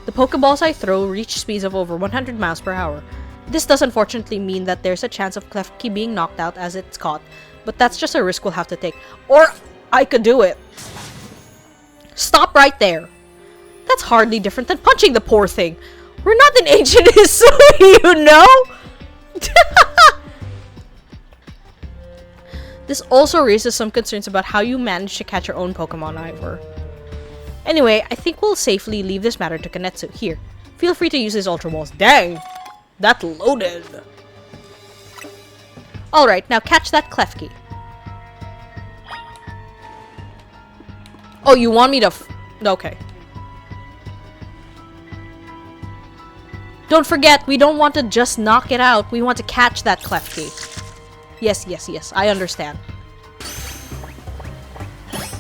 The Pokeballs I throw reach speeds of over 100 miles per hour. This does unfortunately mean that there's a chance of Klefki being knocked out as it's caught, but that's just a risk we'll have to take. Or I could do it. Stop right there. That's hardly different than punching the poor thing. We're not an ancient Hisui, you know? This also raises some concerns about how you manage to catch your own Pokemon, Ivor. Anyway, I think we'll safely leave this matter to Conetsu. Here, feel free to use his Ultra Balls. Dang! That loaded! Alright, now catch that Klefki. Oh, you want me to okay. Don't forget, we don't want to just knock it out. We want to catch that Klefki. Yes, yes, yes. I understand.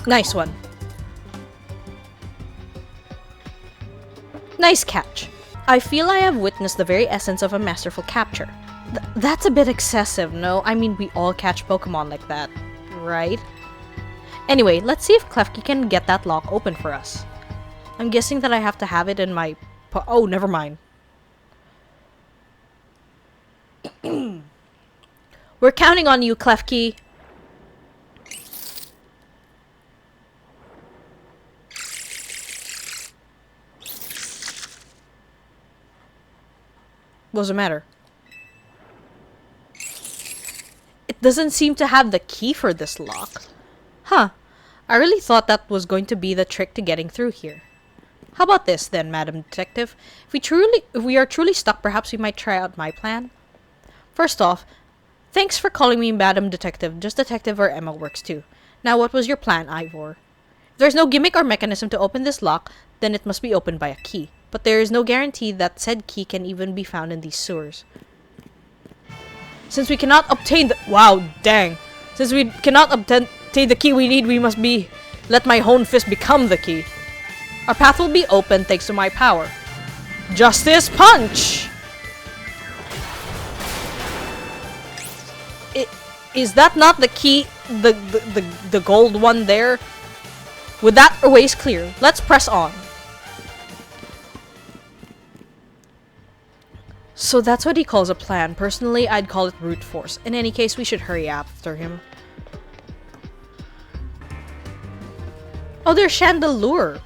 Nice one. Nice catch. I feel I have witnessed the very essence of a masterful capture. That's a bit excessive, no? I mean, we all catch Pokemon like that, right? Anyway, let's see if Klefki can get that lock open for us. I'm guessing that I have to have it in my... Oh, never mind. We're counting on you, Klefki. What's the matter? It doesn't seem to have the key for this lock. Huh. I really thought that was going to be the trick to getting through here. How about this then, Madam Detective? If we are truly stuck, perhaps we might try out my plan? First off, thanks for calling me Madam Detective. Just Detective or Emma works too. Now, what was your plan, Ivor? If there's no gimmick or mechanism to open this lock, then it must be opened by a key. But there is no guarantee that said key can even be found in these sewers. Since we cannot obtain the... Wow, dang. Since we cannot obtain the key we need, we must let my Hone Fist become the key. Our path will be open thanks to my power. Justice Punch! Is that not the key, the gold one there? With that ways clear, let's press on. So that's what he calls a plan. Personally, I'd call it brute force. In any case, we should hurry after him. Oh, there's Chandelure.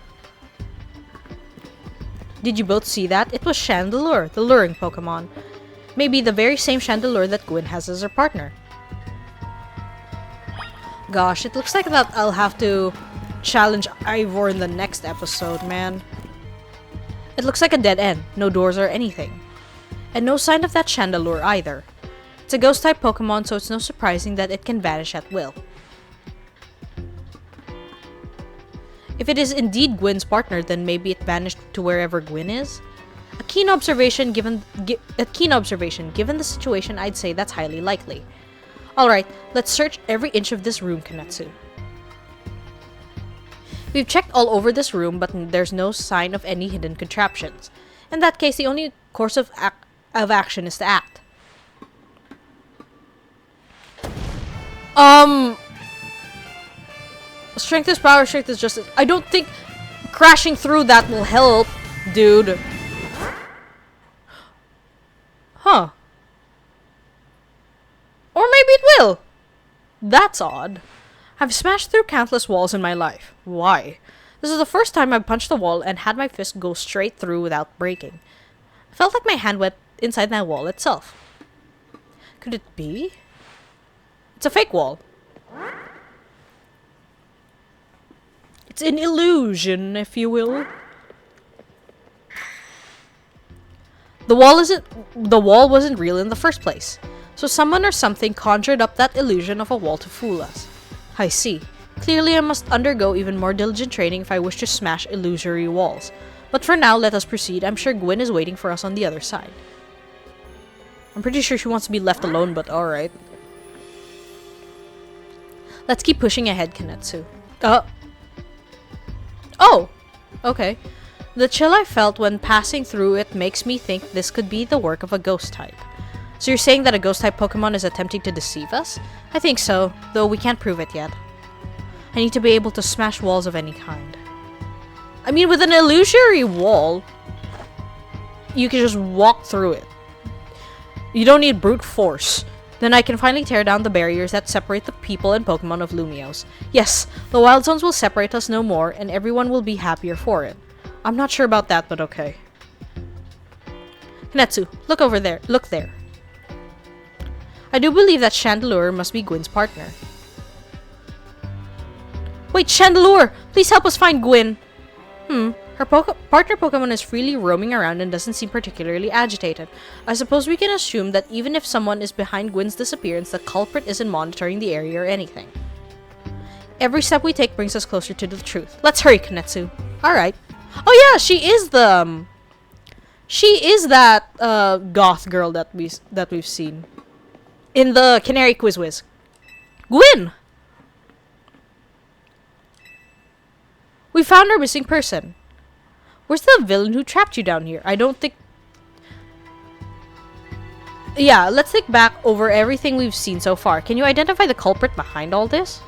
Did you both see that? It was Chandelure, the luring Pokemon. Maybe the very same Chandelure that Gwyn has as her partner. Gosh, it looks like that I'll have to challenge Ivor in the next episode, man. It looks like a dead end. No doors or anything. And no sign of that Chandelure either. It's a ghost-type Pokemon, so it's no surprising that it can vanish at will. If it is indeed Gwyn's partner, then maybe it vanished to wherever Gwyn is? A keen observation given the situation, I'd say that's highly likely. Alright, let's search every inch of this room, Conetsu. We've checked all over this room, but there's no sign of any hidden contraptions. In that case, the only course of action is to act. Strength is power, strength is justice. I don't think crashing through that will help, dude. Huh. Or maybe it will. That's odd. I've smashed through countless walls in my life. Why? This is the first time I've punched a wall and had my fist go straight through without breaking. I felt like my hand went inside that wall itself. Could it be? It's a fake wall. It's an illusion, if you will. The wall wasn't real in the first place. So someone or something conjured up that illusion of a wall to fool us. I see. Clearly I must undergo even more diligent training if I wish to smash illusory walls. But for now, let us proceed. I'm sure Gwyn is waiting for us on the other side. I'm pretty sure she wants to be left alone, but alright. Let's keep pushing ahead, Conetsu. Oh! Okay. The chill I felt when passing through it makes me think this could be the work of a ghost type. So you're saying that a ghost type Pokemon is attempting to deceive us? I think so, though we can't prove it yet. I need to be able to smash walls of any kind. I mean, with an illusory wall, you can just walk through it. You don't need brute force. Then I can finally tear down the barriers that separate the people and Pokemon of Lumiose. Yes, the wild zones will separate us no more, and everyone will be happier for it. I'm not sure about that, but okay. Conetsu, look over there. Look there. I do believe that Chandelure must be Gwyn's partner. Wait, Chandelure! Please help us find Gwyn! Her partner Pokemon is freely roaming around and doesn't seem particularly agitated. I suppose we can assume that even if someone is behind Gwyn's disappearance, the culprit isn't monitoring the area or anything. Every step we take brings us closer to the truth. Let's hurry, Conetsu. Alright. Oh yeah, she is the... She is that goth girl that we've seen in the Canary Quiz Wiz. Gwyn! We found our missing person. Where's the villain who trapped you down here? I don't think... Yeah, let's think back over everything we've seen so far. Can you identify the culprit behind all this?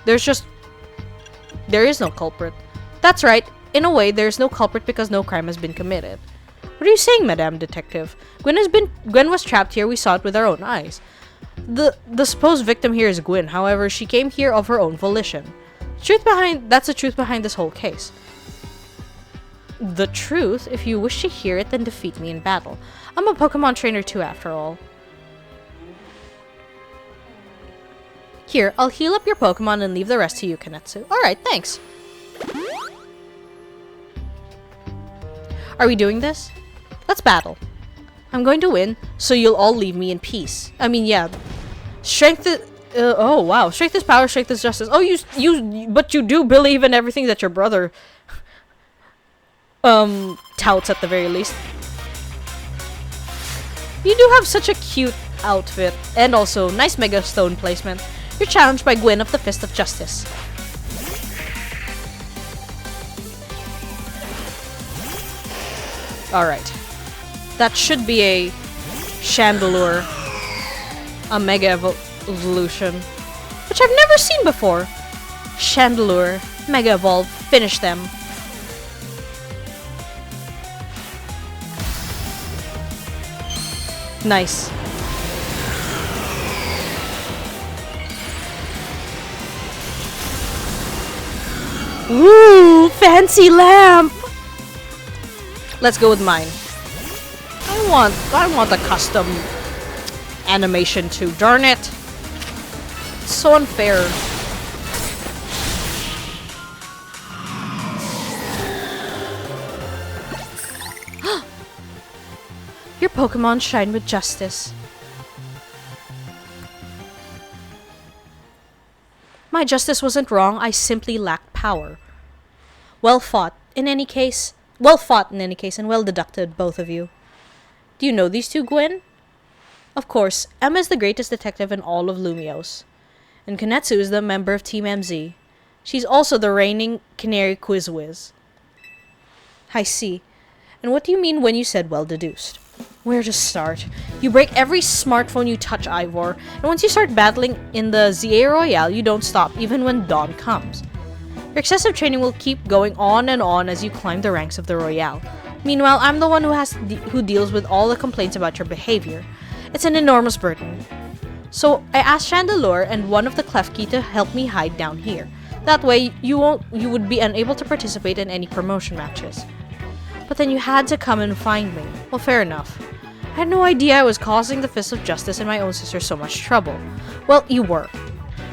There is no culprit. That's right. In a way, there's no culprit because no crime has been committed. What are you saying, Madame Detective? Gwyn was trapped here. We saw it with our own eyes. The supposed victim here is Gwyn. However, she came here of her own volition. That's the truth behind this whole case. The truth? If you wish to hear it, then defeat me in battle. I'm a Pokemon trainer too, after all. Here, I'll heal up your Pokemon and leave the rest to you, Conetsu. Alright, thanks. Are we doing this? Let's battle. I'm going to win, so you'll all leave me in peace. I mean, yeah. Strength is... oh, wow. Strength is power, strength is justice. Oh, but you do believe in everything that your brother... touts at the very least. You do have such a cute outfit. And also, nice Mega Stone placement. You're challenged by Gwyn of the Fist of Justice. Alright. That should be a Chandelure. A Mega Evolution. Which I've never seen before. Chandelure. Mega Evolve. Finish them. Nice. Ooh, fancy lamp. Let's go with mine. I want a custom animation too. Darn it. It's so unfair. Your Pokemon shine with justice. My justice wasn't wrong, I simply lacked power. Well fought. In any case, Well fought in any case, and well deducted, both of you. Do you know these two, Gwen? Of course, Emma is the greatest detective in all of Lumios. And Conetsu is the member of Team MZ. She's also the reigning Canary Quiz Whiz. I see. And what do you mean when you said well deduced? Where to start? You break every smartphone you touch, Ivor, and once you start battling in the ZA Royale, you don't stop, even when dawn comes. Your excessive training will keep going on and on as you climb the ranks of the Royale. Meanwhile, I'm the one who deals with all the complaints about your behavior. It's an enormous burden. So I asked Chandelure and one of the Klefki to help me hide down here. That way, you would be unable to participate in any promotion matches. But then you had to come and find me. Well, fair enough. I had no idea I was causing the Fist of Justice and my own sister so much trouble. Well, you were.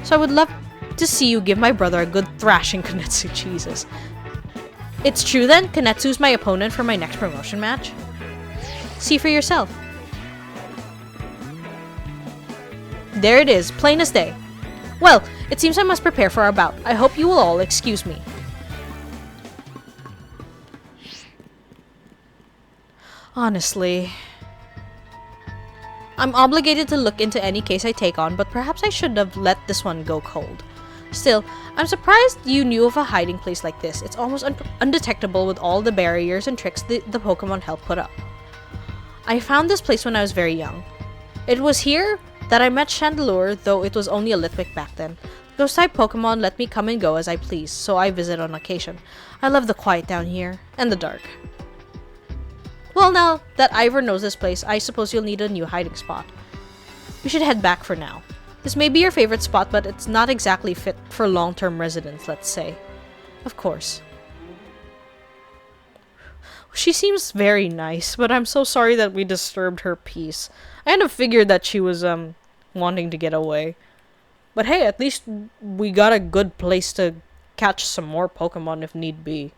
So I would love to see you give my brother a good thrashing, Conetsu. Jesus. It's true then? Conetsu's my opponent for my next promotion match? See for yourself. There it is, plain as day. Well, it seems I must prepare for our bout. I hope you will all excuse me. Honestly, I'm obligated to look into any case I take on, but perhaps I should have let this one go cold. Still, I'm surprised you knew of a hiding place like this. It's almost undetectable with all the barriers and tricks the Pokemon help put up. I found this place when I was very young. It was here that I met Chandelure, though it was only a Litwick back then. Ghost-type Pokemon let me come and go as I please, so I visit on occasion. I love the quiet down here, and the dark. Well, now that Ivor knows this place, I suppose you'll need a new hiding spot. We should head back for now. This may be your favorite spot, but it's not exactly fit for long-term residents, let's say. Of course. She seems very nice, but I'm so sorry that we disturbed her peace. I kind of figured that she was, wanting to get away. But hey, at least we got a good place to catch some more Pokemon if need be.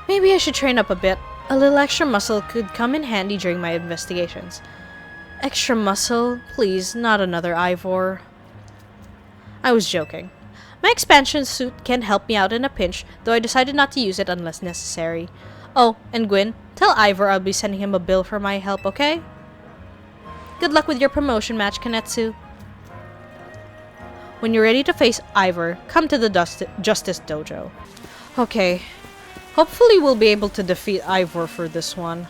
Maybe I should train up a bit. A little extra muscle could come in handy during my investigations. Extra muscle? Please, not another Ivor. I was joking. My expansion suit can help me out in a pinch, though I decided not to use it unless necessary. Oh, and Gwyn, tell Ivor I'll be sending him a bill for my help, okay? Good luck with your promotion match, Conetsu. When you're ready to face Ivor, come to the Justice Dojo. Okay. Hopefully we'll be able to defeat Ivor for this one.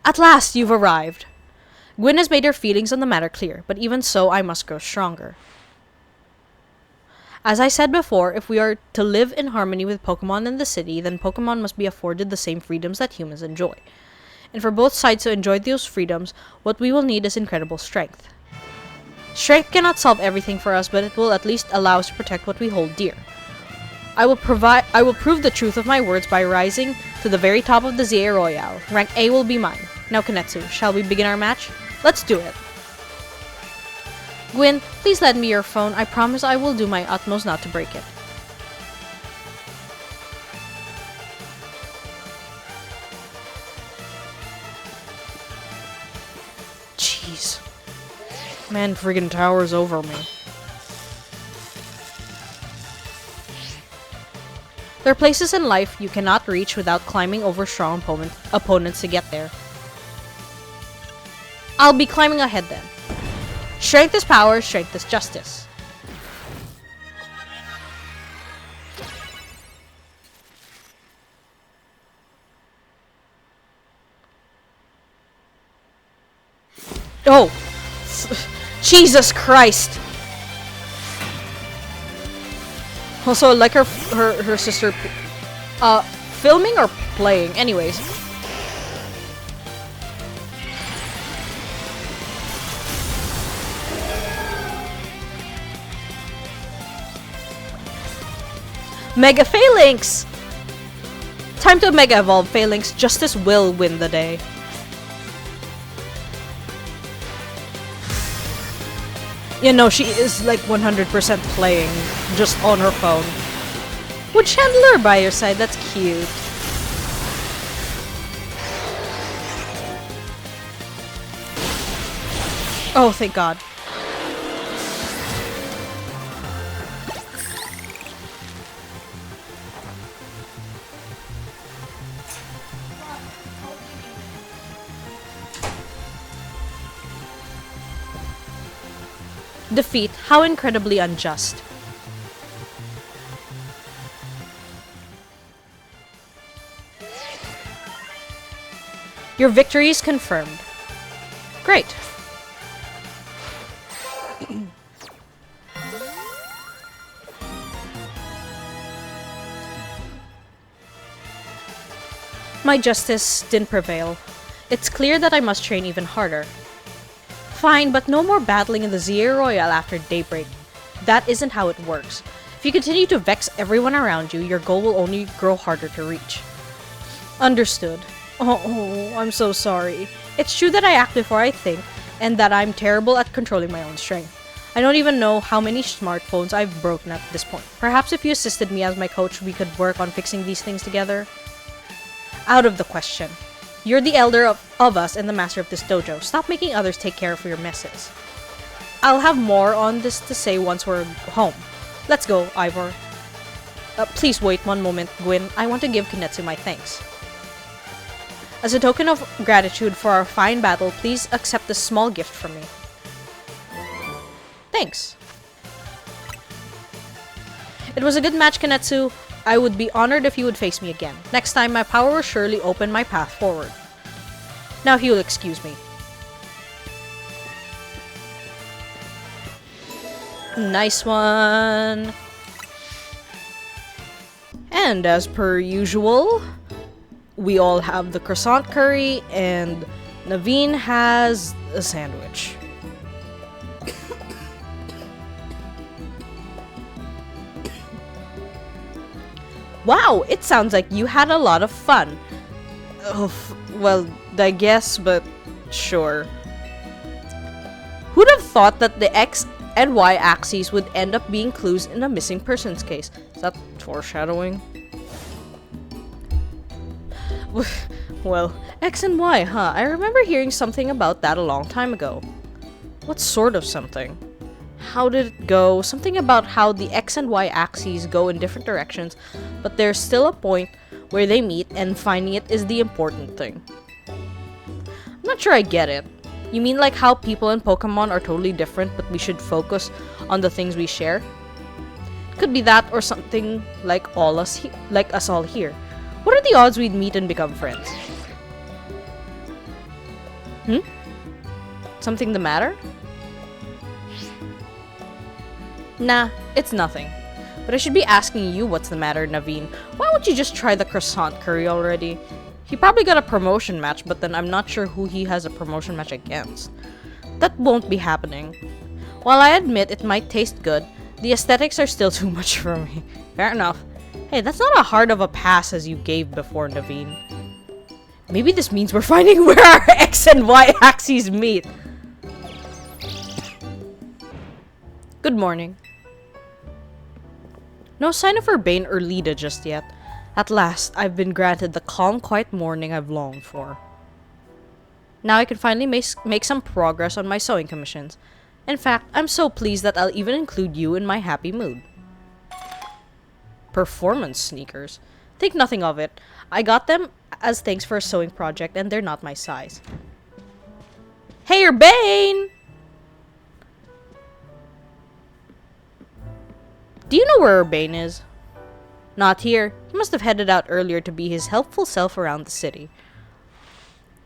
At last, you've arrived. Gwyn has made her feelings on the matter clear, but even so, I must grow stronger. As I said before, if we are to live in harmony with Pokemon in the city, then Pokemon must be afforded the same freedoms that humans enjoy. And for both sides to enjoy those freedoms, what we will need is incredible strength. Strength cannot solve everything for us, but it will at least allow us to protect what we hold dear. I will prove the truth of my words by rising to the very top of the ZA Royale. Rank A will be mine. Now, Conetsu, shall we begin our match? Let's do it. Gwyn, please lend me your phone. I promise I will do my utmost not to break it. Jeez. Man, friggin' towers over me. There are places in life you cannot reach without climbing over strong opponents to get there. I'll be climbing ahead then. Strength is power, strength is justice. Oh! Jesus Christ! Also, like her sister, filming or playing? Anyways. Mega Phalanx! Time to Mega Evolve Phalanx. Justice will win the day. You know, she is like 100% playing just on her phone. With Chandelure by your side, that's cute. Oh, thank God. Defeat, how incredibly unjust. Your victory is confirmed. Great. My justice didn't prevail. It's clear that I must train even harder. Fine, but no more battling in the ZA Royale after daybreak. That isn't how it works. If you continue to vex everyone around you, your goal will only grow harder to reach. Understood. Oh, I'm so sorry. It's true that I act before I think, and that I'm terrible at controlling my own strength. I don't even know how many smartphones I've broken at this point. Perhaps if you assisted me as my coach, we could work on fixing these things together? Out of the question. You're the elder of us and the master of this dojo. Stop making others take care of your messes. I'll have more on this to say once we're home. Let's go, Ivor. Please wait one moment, Gwyn. I want to give Conetsu my thanks. As a token of gratitude for our fine battle, please accept this small gift from me. Thanks. It was a good match, Conetsu. I would be honored if you would face me again. Next time, my power will surely open my path forward. Now, if you'll excuse me. Nice one. And as per usual, we all have the croissant curry, and Naveen has a sandwich. Wow, it sounds like you had a lot of fun. Well, I guess, but sure. Who'd have thought that the X and Y axes would end up being clues in a missing persons case? Is that foreshadowing? Well, X and Y, huh? I remember hearing something about that a long time ago. What sort of something? How did it go? Something about how the X and Y axes go in different directions, but there's still a point where they meet, and finding it is the important thing. I'm not sure I get it. You mean like how people in Pokemon are totally different, but we should focus on the things we share? Could be that, or something like us all here. What are the odds we'd meet and become friends? Something the matter? Nah, it's nothing. But I should be asking you what's the matter, Naveen. Why don't you just try the croissant curry already? He probably got a promotion match, but then I'm not sure who he has a promotion match against. That won't be happening. While I admit it might taste good, the aesthetics are still too much for me. Fair enough. Hey, that's not as hard of a pass as you gave before, Naveen. Maybe this means we're finding where our X and Y axes meet. Good morning. No sign of Urbane or Lida just yet. At last, I've been granted the calm, quiet morning I've longed for. Now I can finally make some progress on my sewing commissions. In fact, I'm so pleased that I'll even include you in my happy mood. Performance sneakers. Think nothing of it. I got them as thanks for a sewing project, and they're not my size. Hey, Urbane! Do you know where Urbane is? Not here. He must have headed out earlier to be his helpful self around the city.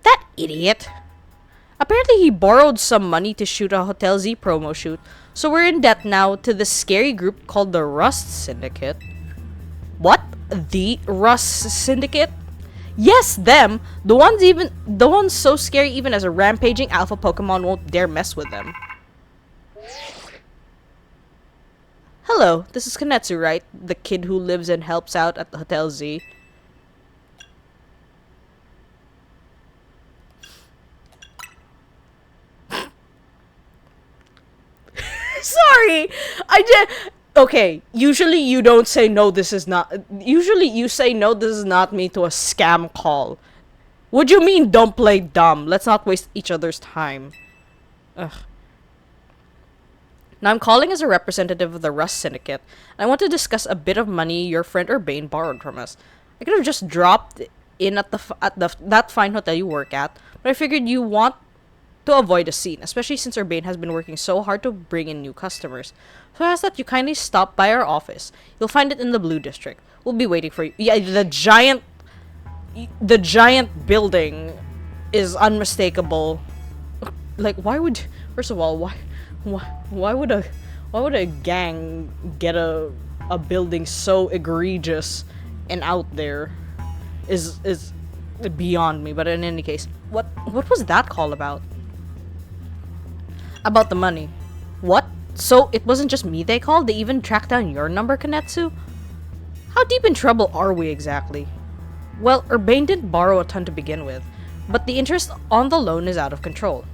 That idiot! Apparently he borrowed some money to shoot a Hotel Z promo shoot, so we're in debt now to this scary group called the Rust Syndicate. What? The Rust Syndicate? Yes, them! The ones so scary even as a rampaging alpha Pokemon won't dare mess with them. Hello, this is Conetsu, right? The kid who lives and helps out at the Hotel Z. Sorry! Okay, usually you don't say no, this is not... Usually you say no, this is not me to a scam call. What do you mean, don't play dumb? Let's not waste each other's time. Ugh. Now I'm calling as a representative of the Rust Syndicate. I want to discuss a bit of money your friend Urbane borrowed from us. I could have just dropped in at that fine hotel you work at, but I figured you want to avoid a scene, especially since Urbane has been working so hard to bring in new customers. So I ask that you kindly stop by our office. You'll find it in the Blue District. We'll be waiting for you. Yeah, the giant building is unmistakable. Like, why would, first of all, why would a gang get a building so egregious and out there is beyond me. But in any case, what was that call about? About the money. What? So it wasn't just me they called? They even tracked down your number, Conetsu? How deep in trouble are we exactly? Well, Urbane didn't borrow a ton to begin with, but the interest on the loan is out of control.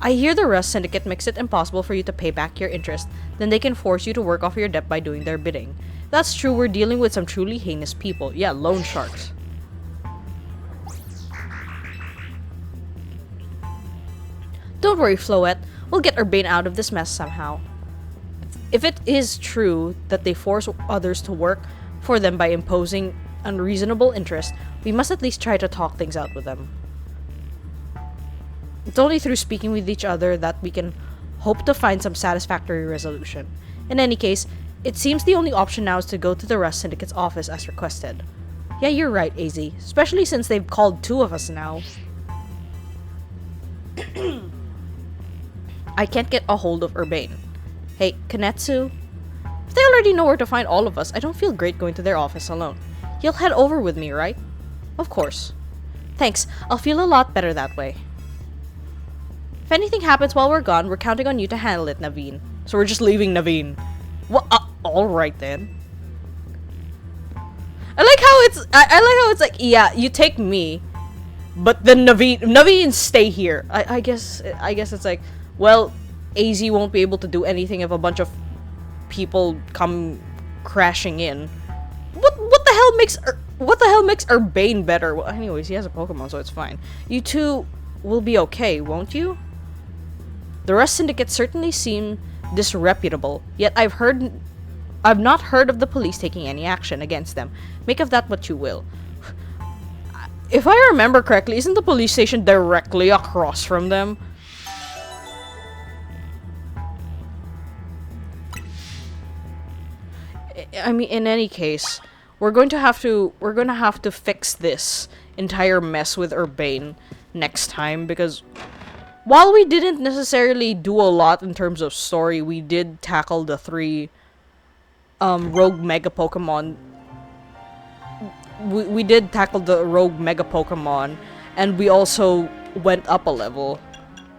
I hear the Rust Syndicate makes it impossible for you to pay back your interest, then they can force you to work off your debt by doing their bidding. That's true, we're dealing with some truly heinous people. Yeah, loan sharks. Don't worry, Floette. We'll get Urbane out of this mess somehow. If it is true that they force others to work for them by imposing unreasonable interest, we must at least try to talk things out with them. It's only through speaking with each other that we can hope to find some satisfactory resolution. In any case, it seems the only option now is to go to the Rust Syndicate's office as requested. Yeah, you're right, AZ. Especially since they've called 2 of us now. I can't get a hold of Urbane. Hey, Conetsu? If they already know where to find all of us, I don't feel great going to their office alone. You'll head over with me, right? Of course. Thanks, I'll feel a lot better that way. If anything happens while we're gone, we're counting on you to handle it, Naveen. So we're just leaving Naveen. Well, alright then. I like how it's like, yeah, you take me, but then Naveen stay here. I guess it's like, well, AZ won't be able to do anything if a bunch of people come crashing in. What the hell makes Urbane better? Well, anyways, he has a Pokemon, so it's fine. You two will be okay, won't you? The Rust Syndicate certainly seem disreputable, yet I've not heard of the police taking any action against them. Make of that what you will. If I remember correctly, isn't the police station directly across from them? I mean, in any case, we're going to have to fix this entire mess with Urbane next time, because while we didn't necessarily do a lot in terms of story, we did tackle the 3 rogue mega Pokemon. We did tackle the rogue mega Pokemon, and we also went up a level.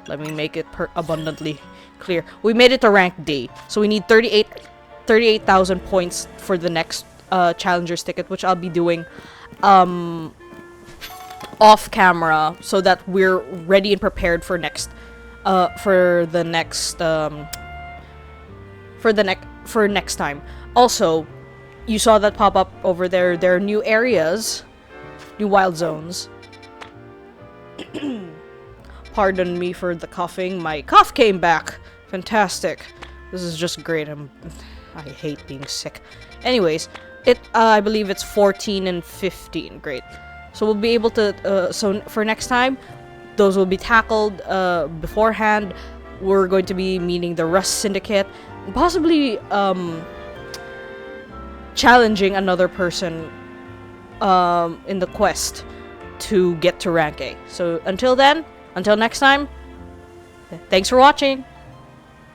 Let me make it abundantly clear. We made it to rank D, so we need 38,000 points for the next Challenger's ticket, which I'll be doing off camera, so that we're ready and prepared for next time. Also, you saw that pop up over there. There are new areas, new wild zones. Pardon me for the coughing. My cough came back. Fantastic. This is just great. I hate being sick. Anyways, I believe it's 14 and 15. Great. So we'll be able to, so for next time, those will be tackled beforehand. We're going to be meeting the Rust Syndicate, possibly challenging another person in the quest to get to rank A. So until then, until next time, thanks for watching.